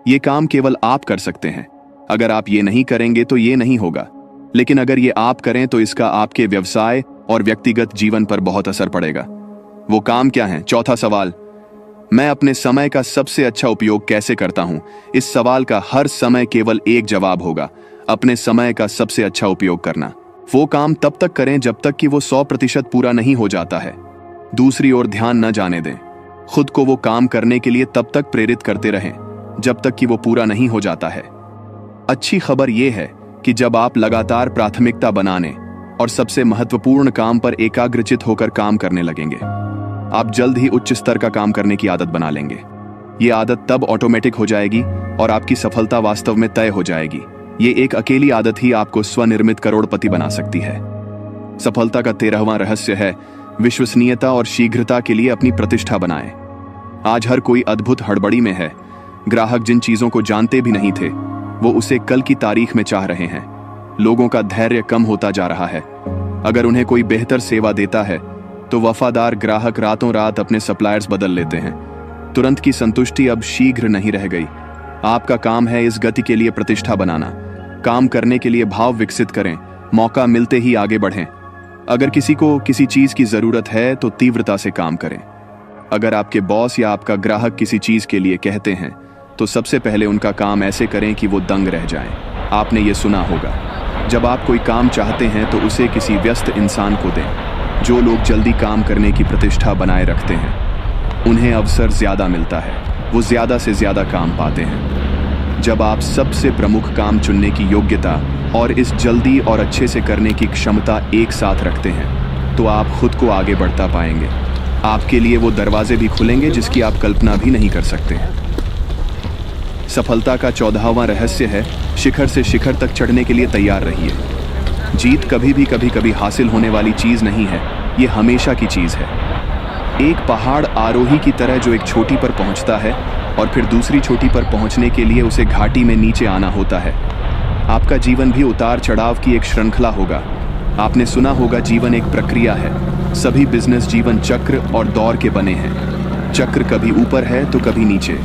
Speaker 2: ये काम केवल आप कर सकते हैं। अगर आप ये नहीं करेंगे तो ये नहीं होगा, लेकिन अगर ये आप करें तो इसका आपके व्यवसाय और व्यक्तिगत जीवन पर बहुत असर पड़ेगा। वो काम क्या है? चौथा सवाल, मैं अपने समय का सबसे अच्छा उपयोग कैसे करता हूं? इस सवाल का हर समय केवल एक जवाब होगा, अपने समय का सबसे अच्छा उपयोग करना। वो काम तब तक करें जब तक कि वो 100% पूरा नहीं हो जाता है। दूसरी ओर ध्यान न जाने दें। खुद को वो काम करने के लिए तब तक प्रेरित करते रहें जब तक कि वो पूरा नहीं हो जाता है। अच्छी खबर यह है कि जब आप लगातार प्राथमिकता बनाने और सबसे महत्वपूर्ण काम पर एकाग्रचित होकर काम करने लगेंगे, आप जल्द ही उच्च स्तर का काम करने की आदत बना लेंगे। ये आदत तब ऑटोमेटिक हो जाएगी और आपकी सफलता वास्तव में तय हो जाएगी। ये एक अकेली आदत ही आपको स्वनिर्मित करोड़पति बना सकती है। सफलता का 13वां रहस्य है, विश्वसनीयता और शीघ्रता के लिए अपनी प्रतिष्ठा बनाएं। आज हर कोई अद्भुत हड़बड़ी में है। ग्राहक जिन चीजों को जानते भी नहीं थे वो उसे कल की तारीख में चाह रहे हैं। लोगों का धैर्य कम होता जा रहा है। अगर उन्हें कोई बेहतर सेवा देता है तो वफादार ग्राहक रातों रात अपने सप्लायर्स बदल लेते हैं। तुरंत की संतुष्टि अब शीघ्र नहीं रह गई। आपका काम है इस गति के लिए प्रतिष्ठा बनाना। काम करने के लिए भाव विकसित करें, मौका मिलते ही आगे बढ़ें। अगर किसी को किसी चीज की जरूरत है तो तीव्रता से काम करें। अगर आपके बॉस या आपका ग्राहक किसी चीज के लिए कहते हैं तो सबसे पहले उनका काम ऐसे करें कि वो दंग रह जाएं। आपने ये सुना होगा, जब आप कोई काम चाहते हैं तो उसे किसी व्यस्त इंसान को दें। जो लोग जल्दी काम करने की प्रतिष्ठा बनाए रखते हैं उन्हें अवसर ज्यादा मिलता है, वो ज्यादा से ज्यादा काम पाते हैं। जब आप सबसे प्रमुख काम चुनने की योग्यता और इस जल्दी और अच्छे से करने की क्षमता एक साथ रखते हैं, तो आप खुद को आगे बढ़ता पाएंगे। आपके लिए वो दरवाजे भी खुलेंगे जिसकी आप कल्पना भी नहीं कर सकते। सफलता का 14वां रहस्य है, शिखर से शिखर तक चढ़ने के लिए तैयार रहिए। जीत कभी कभी हासिल होने वाली चीज नहीं है, ये हमेशा की चीज है। एक पहाड़ आरोही की तरह जो एक चोटी पर पहुंचता है और फिर दूसरी चोटी पर पहुंचने के लिए उसे घाटी में नीचे आना होता है। आपका जीवन भी उतार चढ़ाव की एक श्रृंखला होगा। आपने सुना होगा जीवन एक प्रक्रिया है। सभी बिजनेस जीवन चक्र और दौर के बने हैं। चक्र कभी ऊपर है तो कभी नीचे।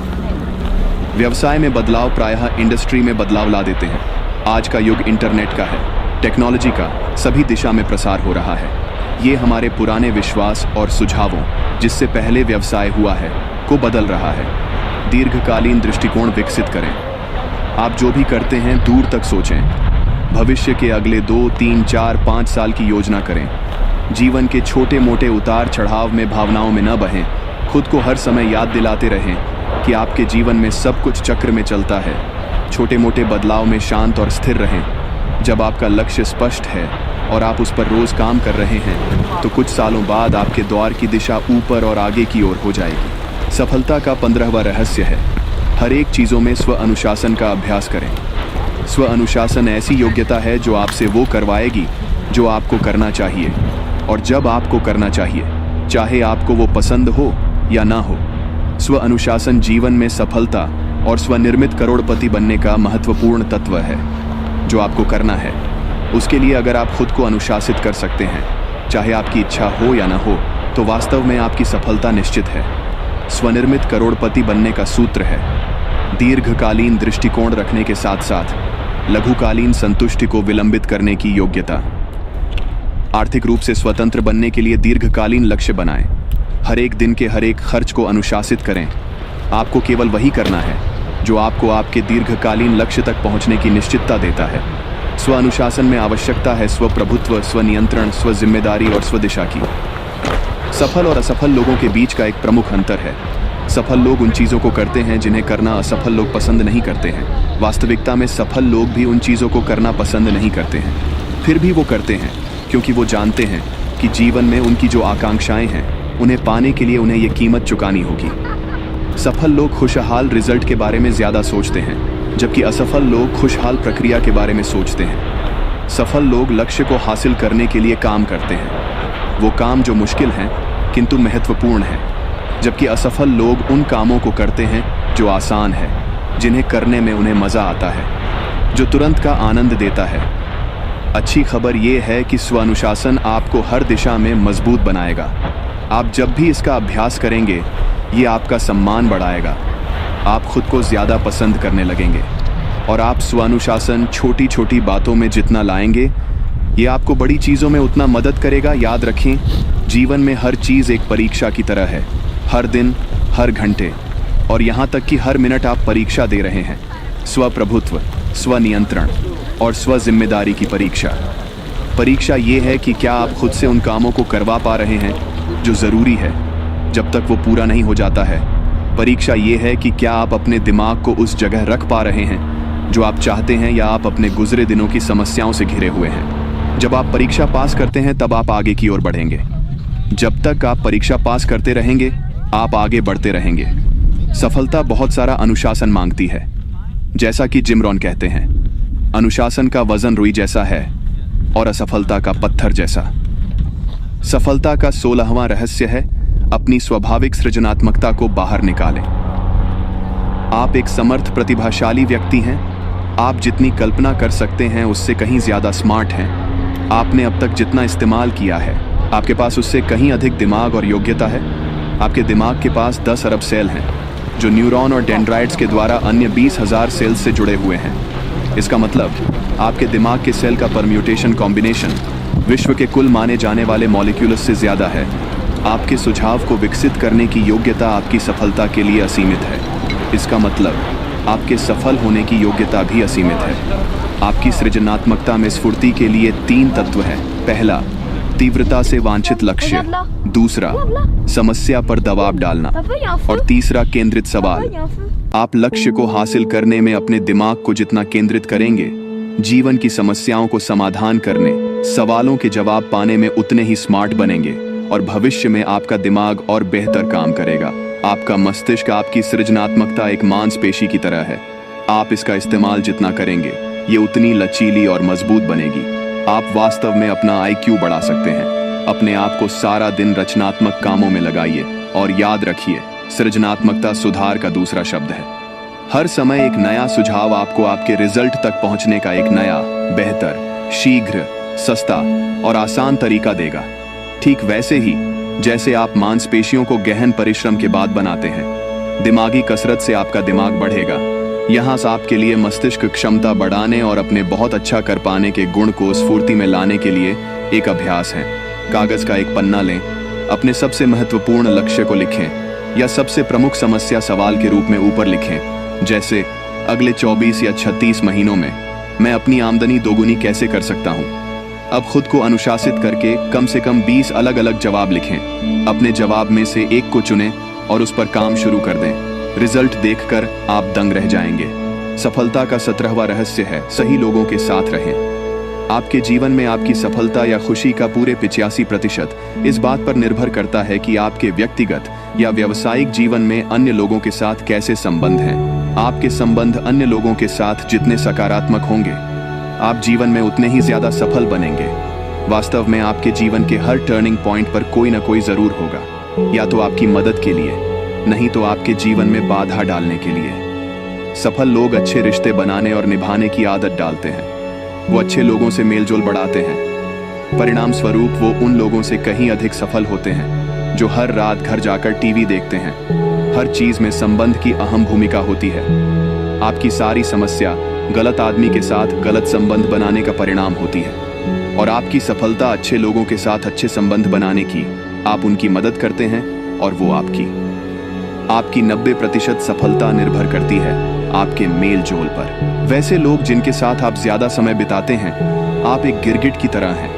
Speaker 2: व्यवसाय में बदलाव प्रायः इंडस्ट्री में बदलाव ला देते हैं। आज का युग इंटरनेट का है, टेक्नोलॉजी का सभी दिशा में प्रसार हो रहा है। ये हमारे पुराने विश्वास और सुझावों, जिससे पहले व्यवसाय हुआ है, को बदल रहा है। दीर्घकालीन दृष्टिकोण विकसित करें। आप जो भी करते हैं दूर तक सोचें। भविष्य के अगले 2, 3, 4, 5 साल की योजना करें। जीवन के छोटे मोटे उतार चढ़ाव में भावनाओं में न बहें। खुद को हर समय याद दिलाते रहें कि आपके जीवन में सब कुछ चक्र में चलता है। छोटे मोटे बदलाव में शांत और स्थिर रहें। जब आपका लक्ष्य स्पष्ट है और आप उस पर रोज काम कर रहे हैं, तो कुछ सालों बाद आपके द्वार की दिशा ऊपर और आगे की ओर हो जाएगी। सफलता का 15वां रहस्य है, हर एक चीज़ों में स्व अनुशासन का अभ्यास करें। स्व अनुशासन ऐसी योग्यता है जो आपसे वो करवाएगी जो आपको करना चाहिए और जब आपको करना चाहिए, चाहे आपको वो पसंद हो या ना हो। स्व अनुशासन जीवन में सफलता और स्वनिर्मित करोड़पति बनने का महत्वपूर्ण तत्व है। जो आपको करना है उसके लिए अगर आप खुद को अनुशासित कर सकते हैं, चाहे आपकी इच्छा हो या ना हो, तो वास्तव में आपकी सफलता निश्चित है। स्वनिर्मित करोड़पति बनने का सूत्र है दीर्घकालीन दृष्टिकोण रखने के साथ साथ लघुकालीन संतुष्टि को विलंबित करने की योग्यता। आर्थिक रूप से स्वतंत्र बनने के लिए दीर्घकालीन लक्ष्य बनाएं। हर एक दिन के हर एक खर्च को अनुशासित करें। आपको केवल वही करना है जो आपको आपके दीर्घकालीन लक्ष्य तक पहुंचने की निश्चितता देता है। स्व अनुशासन में आवश्यकता है स्वप्रभुत्व, स्वनियंत्रण, स्वजिम्मेदारी और स्वदिशा की। सफल और असफल लोगों के बीच का एक प्रमुख अंतर है, सफल लोग उन चीज़ों को करते हैं जिन्हें करना असफल लोग पसंद नहीं करते हैं। वास्तविकता में सफल लोग भी उन चीज़ों को करना पसंद नहीं करते हैं, फिर भी वो करते हैं क्योंकि वो जानते हैं कि जीवन में उनकी जो आकांक्षाएं हैं उन्हें पाने के लिए उन्हें ये कीमत चुकानी होगी। सफल लोग खुशहाल रिजल्ट के बारे में ज़्यादा सोचते हैं, जबकि असफल लोग खुशहाल प्रक्रिया के बारे में सोचते हैं। सफल लोग लक्ष्य को हासिल करने के लिए काम करते हैं, वो काम जो मुश्किल हैं किंतु महत्वपूर्ण है, जबकि असफल लोग उन कामों को करते हैं जो आसान है, जिन्हें करने में उन्हें मज़ा आता है, जो तुरंत का आनंद देता है। अच्छी खबर ये है कि स्वानुशासन आपको हर दिशा में मजबूत बनाएगा। आप जब भी इसका अभ्यास करेंगे, ये आपका सम्मान बढ़ाएगा। आप खुद को ज़्यादा पसंद करने लगेंगे और आप स्वानुशासन छोटी छोटी बातों में जितना लाएंगे, ये आपको बड़ी चीज़ों में उतना मदद करेगा। याद रखें, जीवन में हर चीज़ एक परीक्षा की तरह है। हर दिन, हर घंटे और यहाँ तक कि हर मिनट आप परीक्षा दे रहे हैं। स्वप्रभुत्व, स्वनियंत्रण और स्वजिम्मेदारी की परीक्षा। परीक्षा ये है कि क्या आप खुद से उन कामों को करवा पा रहे हैं जो ज़रूरी है जब तक वो पूरा नहीं हो जाता है। परीक्षा ये है कि क्या आप अपने दिमाग को उस जगह रख पा रहे हैं जो आप चाहते हैं, या आप अपने गुजरे दिनों की समस्याओं से घिरे हुए हैं। जब आप परीक्षा पास करते हैं तब आप आगे की ओर बढ़ेंगे। जब तक आप परीक्षा पास करते रहेंगे, आप आगे बढ़ते रहेंगे। सफलता बहुत सारा अनुशासन मांगती है। जैसा कि जिम रॉन कहते हैं, अनुशासन का वजन रुई जैसा है और असफलता का पत्थर जैसा। सफलता का 16वां रहस्य है अपनी स्वाभाविक सृजनात्मकता को बाहर निकालें। आप एक समर्थ प्रतिभाशाली व्यक्ति हैं। आप जितनी कल्पना कर सकते हैं उससे कहीं ज्यादा स्मार्ट हैं। आपने अब तक जितना इस्तेमाल किया है, आपके पास उससे कहीं अधिक दिमाग और योग्यता है। आपके दिमाग के पास 10 अरब सेल हैं जो न्यूरॉन और डेंड्राइट्स के द्वारा अन्य 20,000 सेल्स से जुड़े हुए हैं। इसका मतलब आपके दिमाग के सेल का परम्यूटेशन कॉम्बिनेशन विश्व के कुल माने जाने वाले मॉलिक्यूल्स से ज़्यादा है। आपके सुझाव को विकसित करने की योग्यता आपकी सफलता के लिए असीमित है। इसका मतलब आपके सफल होने की योग्यता भी असीमित है। आपकी सृजनात्मकता में स्फूर्ति के लिए 3 तत्व हैं। पहला, तीव्रता से वांछित लक्ष्य। दूसरा, समस्या पर दबाव डालना। और तीसरा, केंद्रित सवाल। आप लक्ष्य को हासिल करने में अपने दिमाग को जितना केंद्रित करेंगे, जीवन की समस्याओं को समाधान करने, सवालों के जवाब पाने में उतने ही स्मार्ट बनेंगे और भविष्य में आपका दिमाग और बेहतर काम करेगा। आपका मस्तिष्क आपकी सृजनात्मकता एक मांसपेशी की तरह है। आप इसका इस्तेमाल जितना करेंगे, ये उतनी लचीली और मजबूत बनेगी। आप वास्तव में अपना IQ बढ़ा सकते हैं। अपने आप को सारा दिन रचनात्मक कामों में लगाइए और याद रखिए, सृजनात्मकता सुधार का दूसरा शब्द है। हर समय एक नया सुझाव आपको आपके रिजल्ट तक पहुंचने का एक नया, बेहतर, शीघ्र, सस्ता और आसान तरीका देगा। ठीक वैसे ही जैसे आप मांसपेशियों को गहन परिश्रम के बाद बनाते हैं, दिमागी कसरत से आपका दिमाग बढ़ेगा। यहाँ से आपके लिए मस्तिष्क क्षमता बढ़ाने और अपने बहुत अच्छा कर पाने के गुण को स्फूर्ति में लाने के लिए एक अभ्यास है। कागज का एक पन्ना लें, अपने सबसे महत्वपूर्ण लक्ष्य को लिखें या सबसे प्रमुख समस्या सवाल के रूप में ऊपर लिखें, जैसे अगले 24 या 36 महीनों में मैं अपनी आमदनी दोगुनी कैसे कर सकता हूँ। अब खुद को अनुशासित करके कम से कम 20 अलग अलग जवाब लिखें। अपने जवाब में से एक को चुनें और उस पर काम शुरू कर दें। रिजल्ट देखकर आप दंग रह जाएंगे। सफलता का 17वां रहस्य है, सही लोगों के साथ रहें। आपके जीवन में आपकी सफलता या खुशी का पूरे 85% इस बात पर निर्भर करता है कि आपके व्यक्तिगत या व्यावसायिक जीवन में अन्य लोगों के साथ कैसे संबंध हैं। आपके संबंध अन्य लोगों के साथ जितने सकारात्मक होंगे, आप जीवन में उतने ही ज्यादा सफल बनेंगे। वास्तव में आपके जीवन के हर टर्निंग पॉइंट पर कोई ना कोई जरूर होगा, या तो आपकी मदद के लिए, नहीं तो आपके जीवन में बाधा डालने के लिए। सफल लोग अच्छे रिश्ते बनाने और निभाने की आदत डालते हैं। वो अच्छे लोगों से मेलजोल बढ़ाते हैं। परिणाम स्वरूप वो उन लोगों से कहीं अधिक सफल होते हैं जो हर रात घर जाकर टीवी देखते हैं। हर चीज में संबंध की अहम भूमिका होती है। आपकी सारी समस्या गलत आदमी के साथ गलत संबंध बनाने का परिणाम होती है, और आपकी सफलता अच्छे लोगों के साथ अच्छे संबंध बनाने की। आप उनकी मदद करते हैं और वो आपकी 90% सफलता निर्भर करती है आपके मेल जोल पर। वैसे लोग जिनके साथ आप ज्यादा समय बिताते हैं, आप एक गिरगिट की तरह हैं।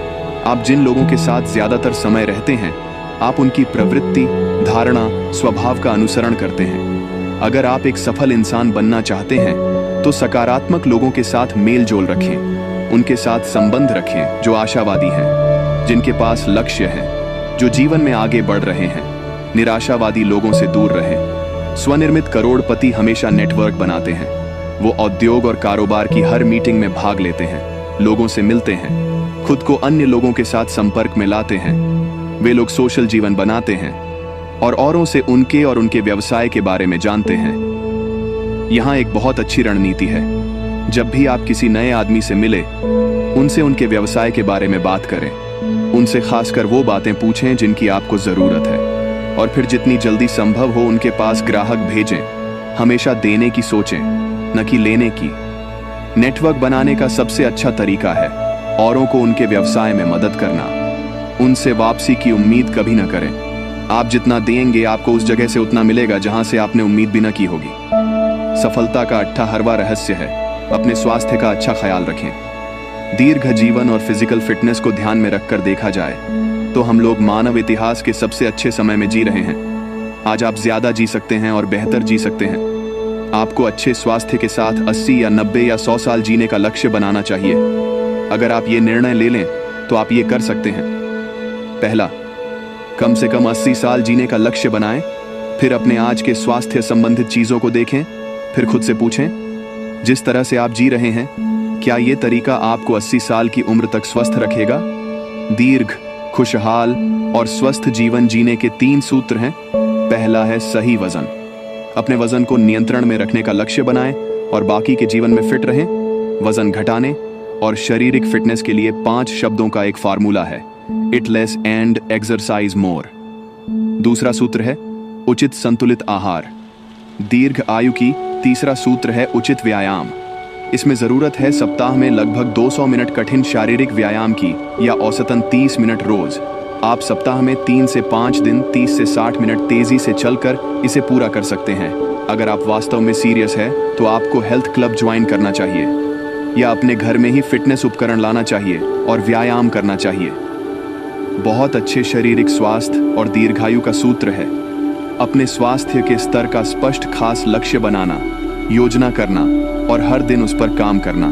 Speaker 2: आप जिन लोगों के साथ ज्यादातर समय रहते हैं, आप उनकी प्रवृत्ति, धारणा, स्वभाव का अनुसरण करते हैं। अगर आप एक सफल इंसान बनना चाहते हैं तो सकारात्मक लोगों के साथ मेल जोल रखें। उनके साथ संबंध रखें जो आशावादी हैं, जिनके पास लक्ष्य है, जो जीवन में आगे बढ़ रहे हैं। निराशावादी लोगों से दूर रहें। स्वनिर्मित करोड़पति हमेशा नेटवर्क बनाते हैं। वो उद्योग और कारोबार की हर मीटिंग में भाग लेते हैं, लोगों से मिलते हैं, खुद को अन्य लोगों के साथ संपर्क में लाते हैं। वे लोग सोशल जीवन बनाते हैं और औरों से उनके और उनके व्यवसाय के बारे में जानते हैं। यहाँ एक बहुत अच्छी रणनीति है। जब भी आप किसी नए आदमी से मिले, उनसे उनके व्यवसाय के बारे में बात करें। उनसे खासकर वो बातें पूछें जिनकी आपको जरूरत है, और फिर जितनी जल्दी संभव हो उनके पास ग्राहक भेजें। हमेशा देने की सोचें, न कि लेने की। नेटवर्क बनाने का सबसे अच्छा तरीका है औरों को उनके व्यवसाय में मदद करना। उनसे वापसी की उम्मीद कभी न करें। आप जितना देंगे, आपको उस जगह से उतना मिलेगा जहां से आपने उम्मीद भी न की होगी। सफलता का 18वां रहस्य है, अपने स्वास्थ्य का अच्छा ख्याल रखें। दीर्घ जीवन और फिजिकल फिटनेस को ध्यान में रखकर देखा जाए तो हम लोग मानव इतिहास के सबसे अच्छे समय में जी रहे हैं। आज आप ज्यादा जी सकते हैं और बेहतर जी सकते हैं। आपको अच्छे स्वास्थ्य के साथ 80 या 90 या 100 साल जीने का लक्ष्य बनाना चाहिए। अगर आप ये निर्णय ले लें तो आप ये कर सकते हैं। पहला, कम से कम 80 साल जीने का लक्ष्य बनाएं। फिर अपने आज के स्वास्थ्य संबंधित चीजों को देखें। फिर खुद से पूछें, जिस तरह से आप जी रहे हैं, क्या ये तरीका आपको 80 साल की उम्र तक स्वस्थ रखेगा? दीर्घ, खुशहाल और स्वस्थ जीवन जीने के 3 सूत्र हैं। पहला है सही वजन। अपने वजन को नियंत्रण में रखने का लक्ष्य बनाएं और बाकी के जीवन में फिट रहें। वजन घटाने और शारीरिक फिटनेस के लिए 5 शब्दों का एक फार्मूला है, इट लेस एंड एक्सरसाइज मोर। दूसरा सूत्र है उचित संतुलित आहार। दीर्घ आयु की तीसरा सूत्र है उचित व्यायाम। इसमें जरूरत है सप्ताह में लगभग 200 मिनट कठिन शारीरिक व्यायाम की, या औसतन 30 मिनट रोज। आप सप्ताह में 3 से 5 दिन 30 से 60 मिनट तेजी से चलकर इसे पूरा कर सकते हैं। अगर आप वास्तव में सीरियस है तो आपको हेल्थ क्लब ज्वाइन करना चाहिए, या अपने घर में ही फिटनेस उपकरण लाना चाहिए और व्यायाम करना चाहिए। बहुत अच्छे शारीरिक स्वास्थ्य और दीर्घायु का सूत्र है अपने स्वास्थ्य के स्तर का स्पष्ट खास लक्ष्य बनाना, योजना करना और हर दिन उस पर काम करना।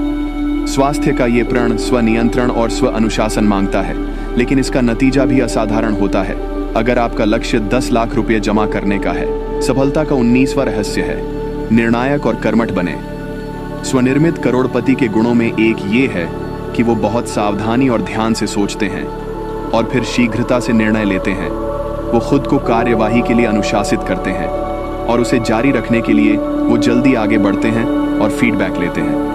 Speaker 2: स्वास्थ्य का ये प्रण स्वनियंत्रण और स्व अनुशासन मांगता है, लेकिन इसका नतीजा भी असाधारण होता है। अगर आपका लक्ष्य 10 लाख रुपये जमा करने का है, सफलता का 19वां रहस्य है निर्णायक और कर्मठ बने। स्वनिर्मित करोड़पति के गुणों में एक ये है कि वो बहुत सावधानी और ध्यान से सोचते हैं और फिर शीघ्रता से निर्णय लेते हैं। वो खुद को कार्यवाही के लिए अनुशासित करते हैं और उसे जारी रखने के लिए वो जल्दी आगे बढ़ते हैं और फीडबैक लेते हैं।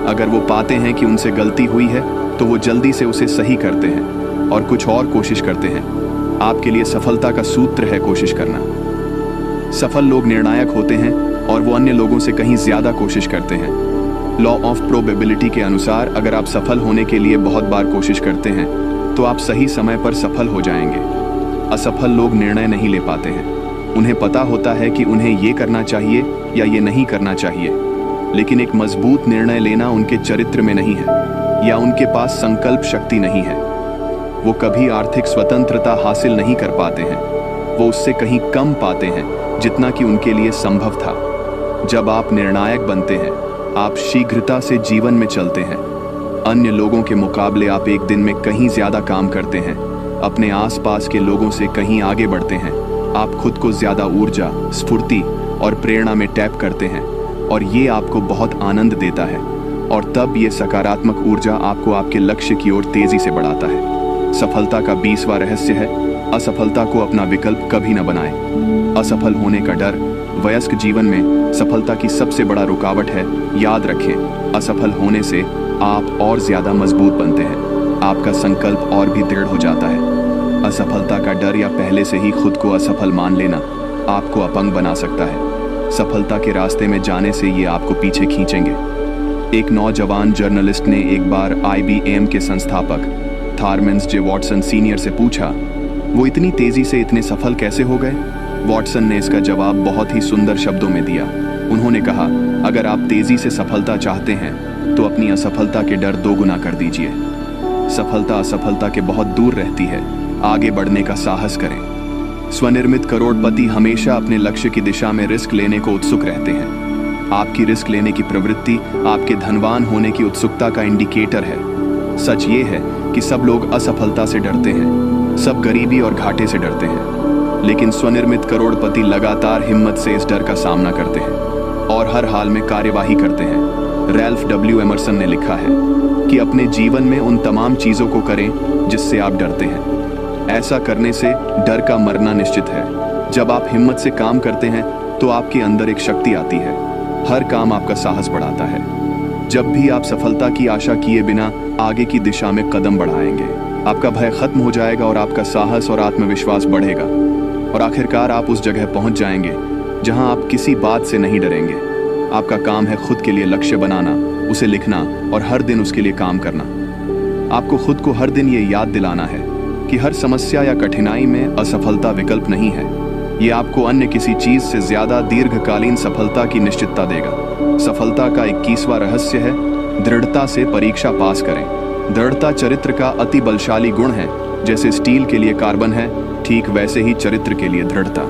Speaker 2: अगर वो पाते हैं कि उनसे गलती हुई है तो वो जल्दी से उसे सही करते हैं और कुछ और कोशिश करते हैं। आपके लिए सफलता का सूत्र है कोशिश करना। सफल लोग निर्णायक होते हैं और वो अन्य लोगों से कहीं ज्यादा कोशिश करते हैं। लॉ ऑफ प्रोबेबिलिटी के अनुसार अगर आप सफल होने के लिए बहुत बार कोशिश करते हैं तो आप सही समय पर सफल हो जाएंगे। असफल लोग निर्णय नहीं ले पाते हैं। उन्हें पता होता है कि उन्हें ये करना चाहिए या ये नहीं करना चाहिए, लेकिन एक मजबूत निर्णय लेना उनके चरित्र में नहीं है या उनके पास संकल्प शक्ति नहीं है। वो कभी आर्थिक स्वतंत्रता हासिल नहीं कर पाते हैं। वो उससे कहीं कम पाते हैं जितना कि उनके लिए संभव था। जब आप निर्णायक बनते हैं, आप शीघ्रता से जीवन में चलते हैं। अन्य लोगों के मुकाबले आप एक दिन में कहीं ज्यादा काम करते हैं, अपने आसपास के लोगों से कहीं आगे बढ़ते हैं। आप खुद को ज्यादा ऊर्जा, स्फूर्ति और प्रेरणा में टैप करते हैं और ये आपको बहुत आनंद देता है। और तब ये सकारात्मक ऊर्जा आपको आपके लक्ष्य की ओर तेजी से बढ़ाता है। सफलता का 20वां रहस्य है असफलता को अपना विकल्प कभी न बनाएं। असफल होने का डर वयस्क जीवन में सफलता की सबसे बड़ा रुकावट है। याद रखें, असफल होने से आप और ज्यादा मजबूत बनते हैं। आपका संकल्प और भी दृढ़ हो जाता है। असफलता का डर या पहले से ही खुद को असफल मान लेना आपको अपंग बना सकता है। सफलता के रास्ते में जाने से ये आपको पीछे खींचेंगे। एक नौजवान जर्नलिस्ट ने एक बार IBM के संस्थापक थॉमस जे वॉटसन सीनियर से पूछा, वो इतनी तेजी से इतने सफल कैसे हो गए? वॉटसन ने इसका जवाब बहुत ही सुंदर शब्दों में दिया। उन्होंने कहा, अगर आप तेजी से सफलता चाहते हैं तो अपनी असफलता के डर 2 गुना कर दीजिए। सफलता असफलता के बहुत दूर रहती है। आगे बढ़ने का साहस करें। स्वनिर्मित करोड़पति हमेशा अपने लक्ष्य की दिशा में रिस्क लेने को उत्सुक रहते हैं। आपकी रिस्क लेने की प्रवृत्ति आपके धनवान होने की उत्सुकता का इंडिकेटर है। सच ये है कि सब लोग असफलता से डरते हैं, सब गरीबी और घाटे से डरते हैं, लेकिन स्वनिर्मित करोड़पति लगातार हिम्मत से इस डर का सामना करते हैं और हर हाल में कार्यवाही करते हैं। Ralph W. एमर्सन ने लिखा है कि अपने जीवन में उन तमाम चीजों को करें जिससे आप डरते हैं। ऐसा करने से डर का मरना निश्चित है। जब आप हिम्मत से काम करते हैं तो आपके अंदर एक शक्ति आती है। हर काम आपका साहस बढ़ाता है। जब भी आप सफलता की आशा किए बिना आगे की दिशा में कदम बढ़ाएंगे, आपका भय खत्म हो जाएगा और आपका साहस और आत्मविश्वास बढ़ेगा और आखिरकार आप उस जगह पहुंच जाएंगे जहां आप किसी बात से नहीं डरेंगे। आपका काम है खुद के लिए लक्ष्य बनाना, उसे लिखना और हर दिन उसके लिए काम करना। आपको खुद को हर दिन ये याद दिलाना है कि हर समस्या या कठिनाई में असफलता विकल्प नहीं है। ये आपको अन्य किसी चीज से ज्यादा दीर्घकालीन सफलता की निश्चितता देगा। सफलता का 21वां रहस्य है दृढ़ता से परीक्षा पास करें। दृढ़ता चरित्र का अति बलशाली गुण है। जैसे स्टील के लिए कार्बन है, ठीक वैसे ही चरित्र के लिए दृढ़ता।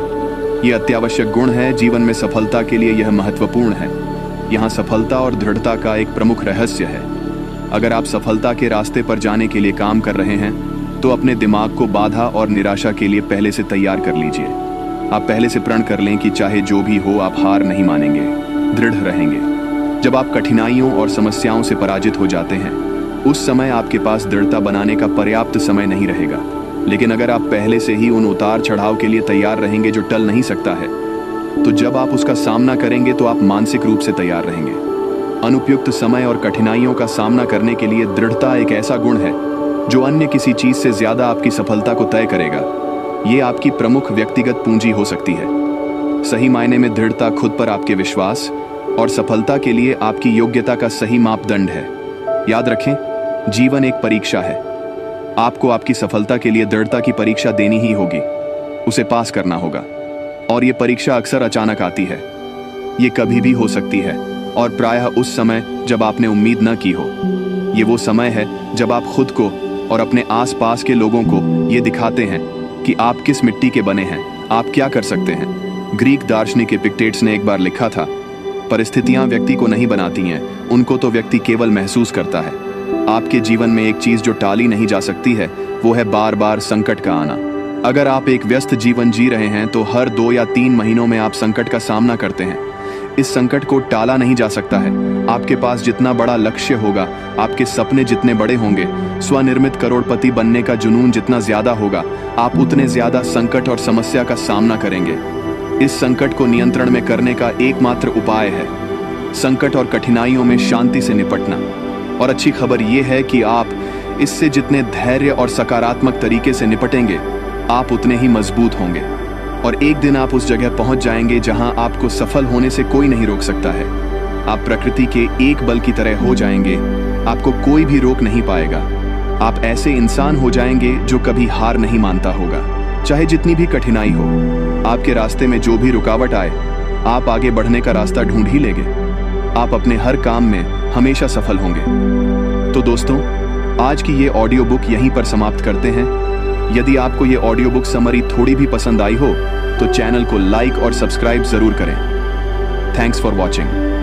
Speaker 2: ये अत्यावश्यक गुण है। जीवन में सफलता के लिए यह महत्वपूर्ण है। यहाँ सफलता और दृढ़ता का एक प्रमुख रहस्य है। अगर आप सफलता के रास्ते पर जाने के लिए काम कर रहे हैं तो अपने दिमाग को बाधा और निराशा के लिए पहले से तैयार कर लीजिए। आप पहले से प्रण कर लें कि चाहे जो भी हो आप हार नहीं मानेंगे, दृढ़ रहेंगे। जब आप कठिनाइयों और समस्याओं से पराजित हो जाते हैं, उस समय आपके पास दृढ़ता बनाने का पर्याप्त समय नहीं रहेगा। लेकिन अगर आप पहले से ही उन उतार चढ़ाव के लिए तैयार रहेंगे जो टल नहीं सकता है, तो जब आप उसका सामना करेंगे तो आप मानसिक रूप से तैयार रहेंगे। अनुपयुक्त समय और कठिनाइयों का सामना करने के लिए दृढ़ता एक ऐसा गुण है जो अन्य किसी चीज से ज्यादा आपकी सफलता को तय करेगा। ये आपकी प्रमुख व्यक्तिगत पूंजी हो सकती है। सही मायने में दृढ़ता खुद पर आपके विश्वास और सफलता के लिए आपकी योग्यता का सही मापदंड है। याद रखें, जीवन एक परीक्षा है। आपको आपकी सफलता के लिए दृढ़ता की परीक्षा देनी ही होगी, उसे पास करना होगा। और ये परीक्षा अक्सर अचानक आती है। ये कभी भी हो सकती है और प्रायः उस समय जब आपने उम्मीद न की हो। ये वो समय है जब आप खुद को और अपने आसपास के लोगों को ये दिखाते हैं कि आप किस मिट्टी के बने हैं, आप क्या कर सकते हैं। ग्रीक दार्शनिक एपिक्टेट्स ने एक बार लिखा था, परिस्थितियां व्यक्ति को नहीं बनाती हैं, उनको तो व्यक्ति केवल महसूस करता है। आपके जीवन में एक चीज जो टाली नहीं जा सकती है, वो है बार बार संकट का आना। अगर आप एक व्यस्त जीवन जी रहे हैं तो हर 2 या 3 महीनों में आप संकट का सामना करते हैं। इस संकट को टाला नहीं जा सकता है। आपके पास जितना बड़ा लक्ष्य होगा, आपके सपने जितने बड़े होंगे, स्वनिर्मित करोड़पति बनने का जुनून जितना ज्यादा होगा, आप उतने ज्यादा संकट और समस्या का सामना करेंगे। इस संकट को नियंत्रण में करने का एकमात्र उपाय है संकट और कठिनाइयों में शांति से निपटना। और अच्छी खबर यह है कि आप इससे जितने धैर्य और सकारात्मक तरीके से निपटेंगे, आप उतने ही मजबूत होंगे और एक दिन आप उस जगह पहुंच जाएंगे जहां आपको सफल होने से कोई नहीं रोक सकता है। आप प्रकृति के एक बल की तरह हो जाएंगे, आपको कोई भी रोक नहीं पाएगा। आप ऐसे इंसान हो जाएंगे जो कभी हार नहीं मानता होगा, चाहे जितनी भी कठिनाई हो। आपके रास्ते में जो भी रुकावट आए, आप आगे बढ़ने का रास्ता ढूंढ ही लेंगे। आप अपने हर काम में हमेशा सफल होंगे। तो दोस्तों, आज की ये ऑडियो बुक यहीं पर समाप्त करते हैं। यदि आपको ये ऑडियो बुक समरी थोड़ी भी पसंद आई हो तो चैनल को लाइक और सब्सक्राइब जरूर करें। Thanks for watching.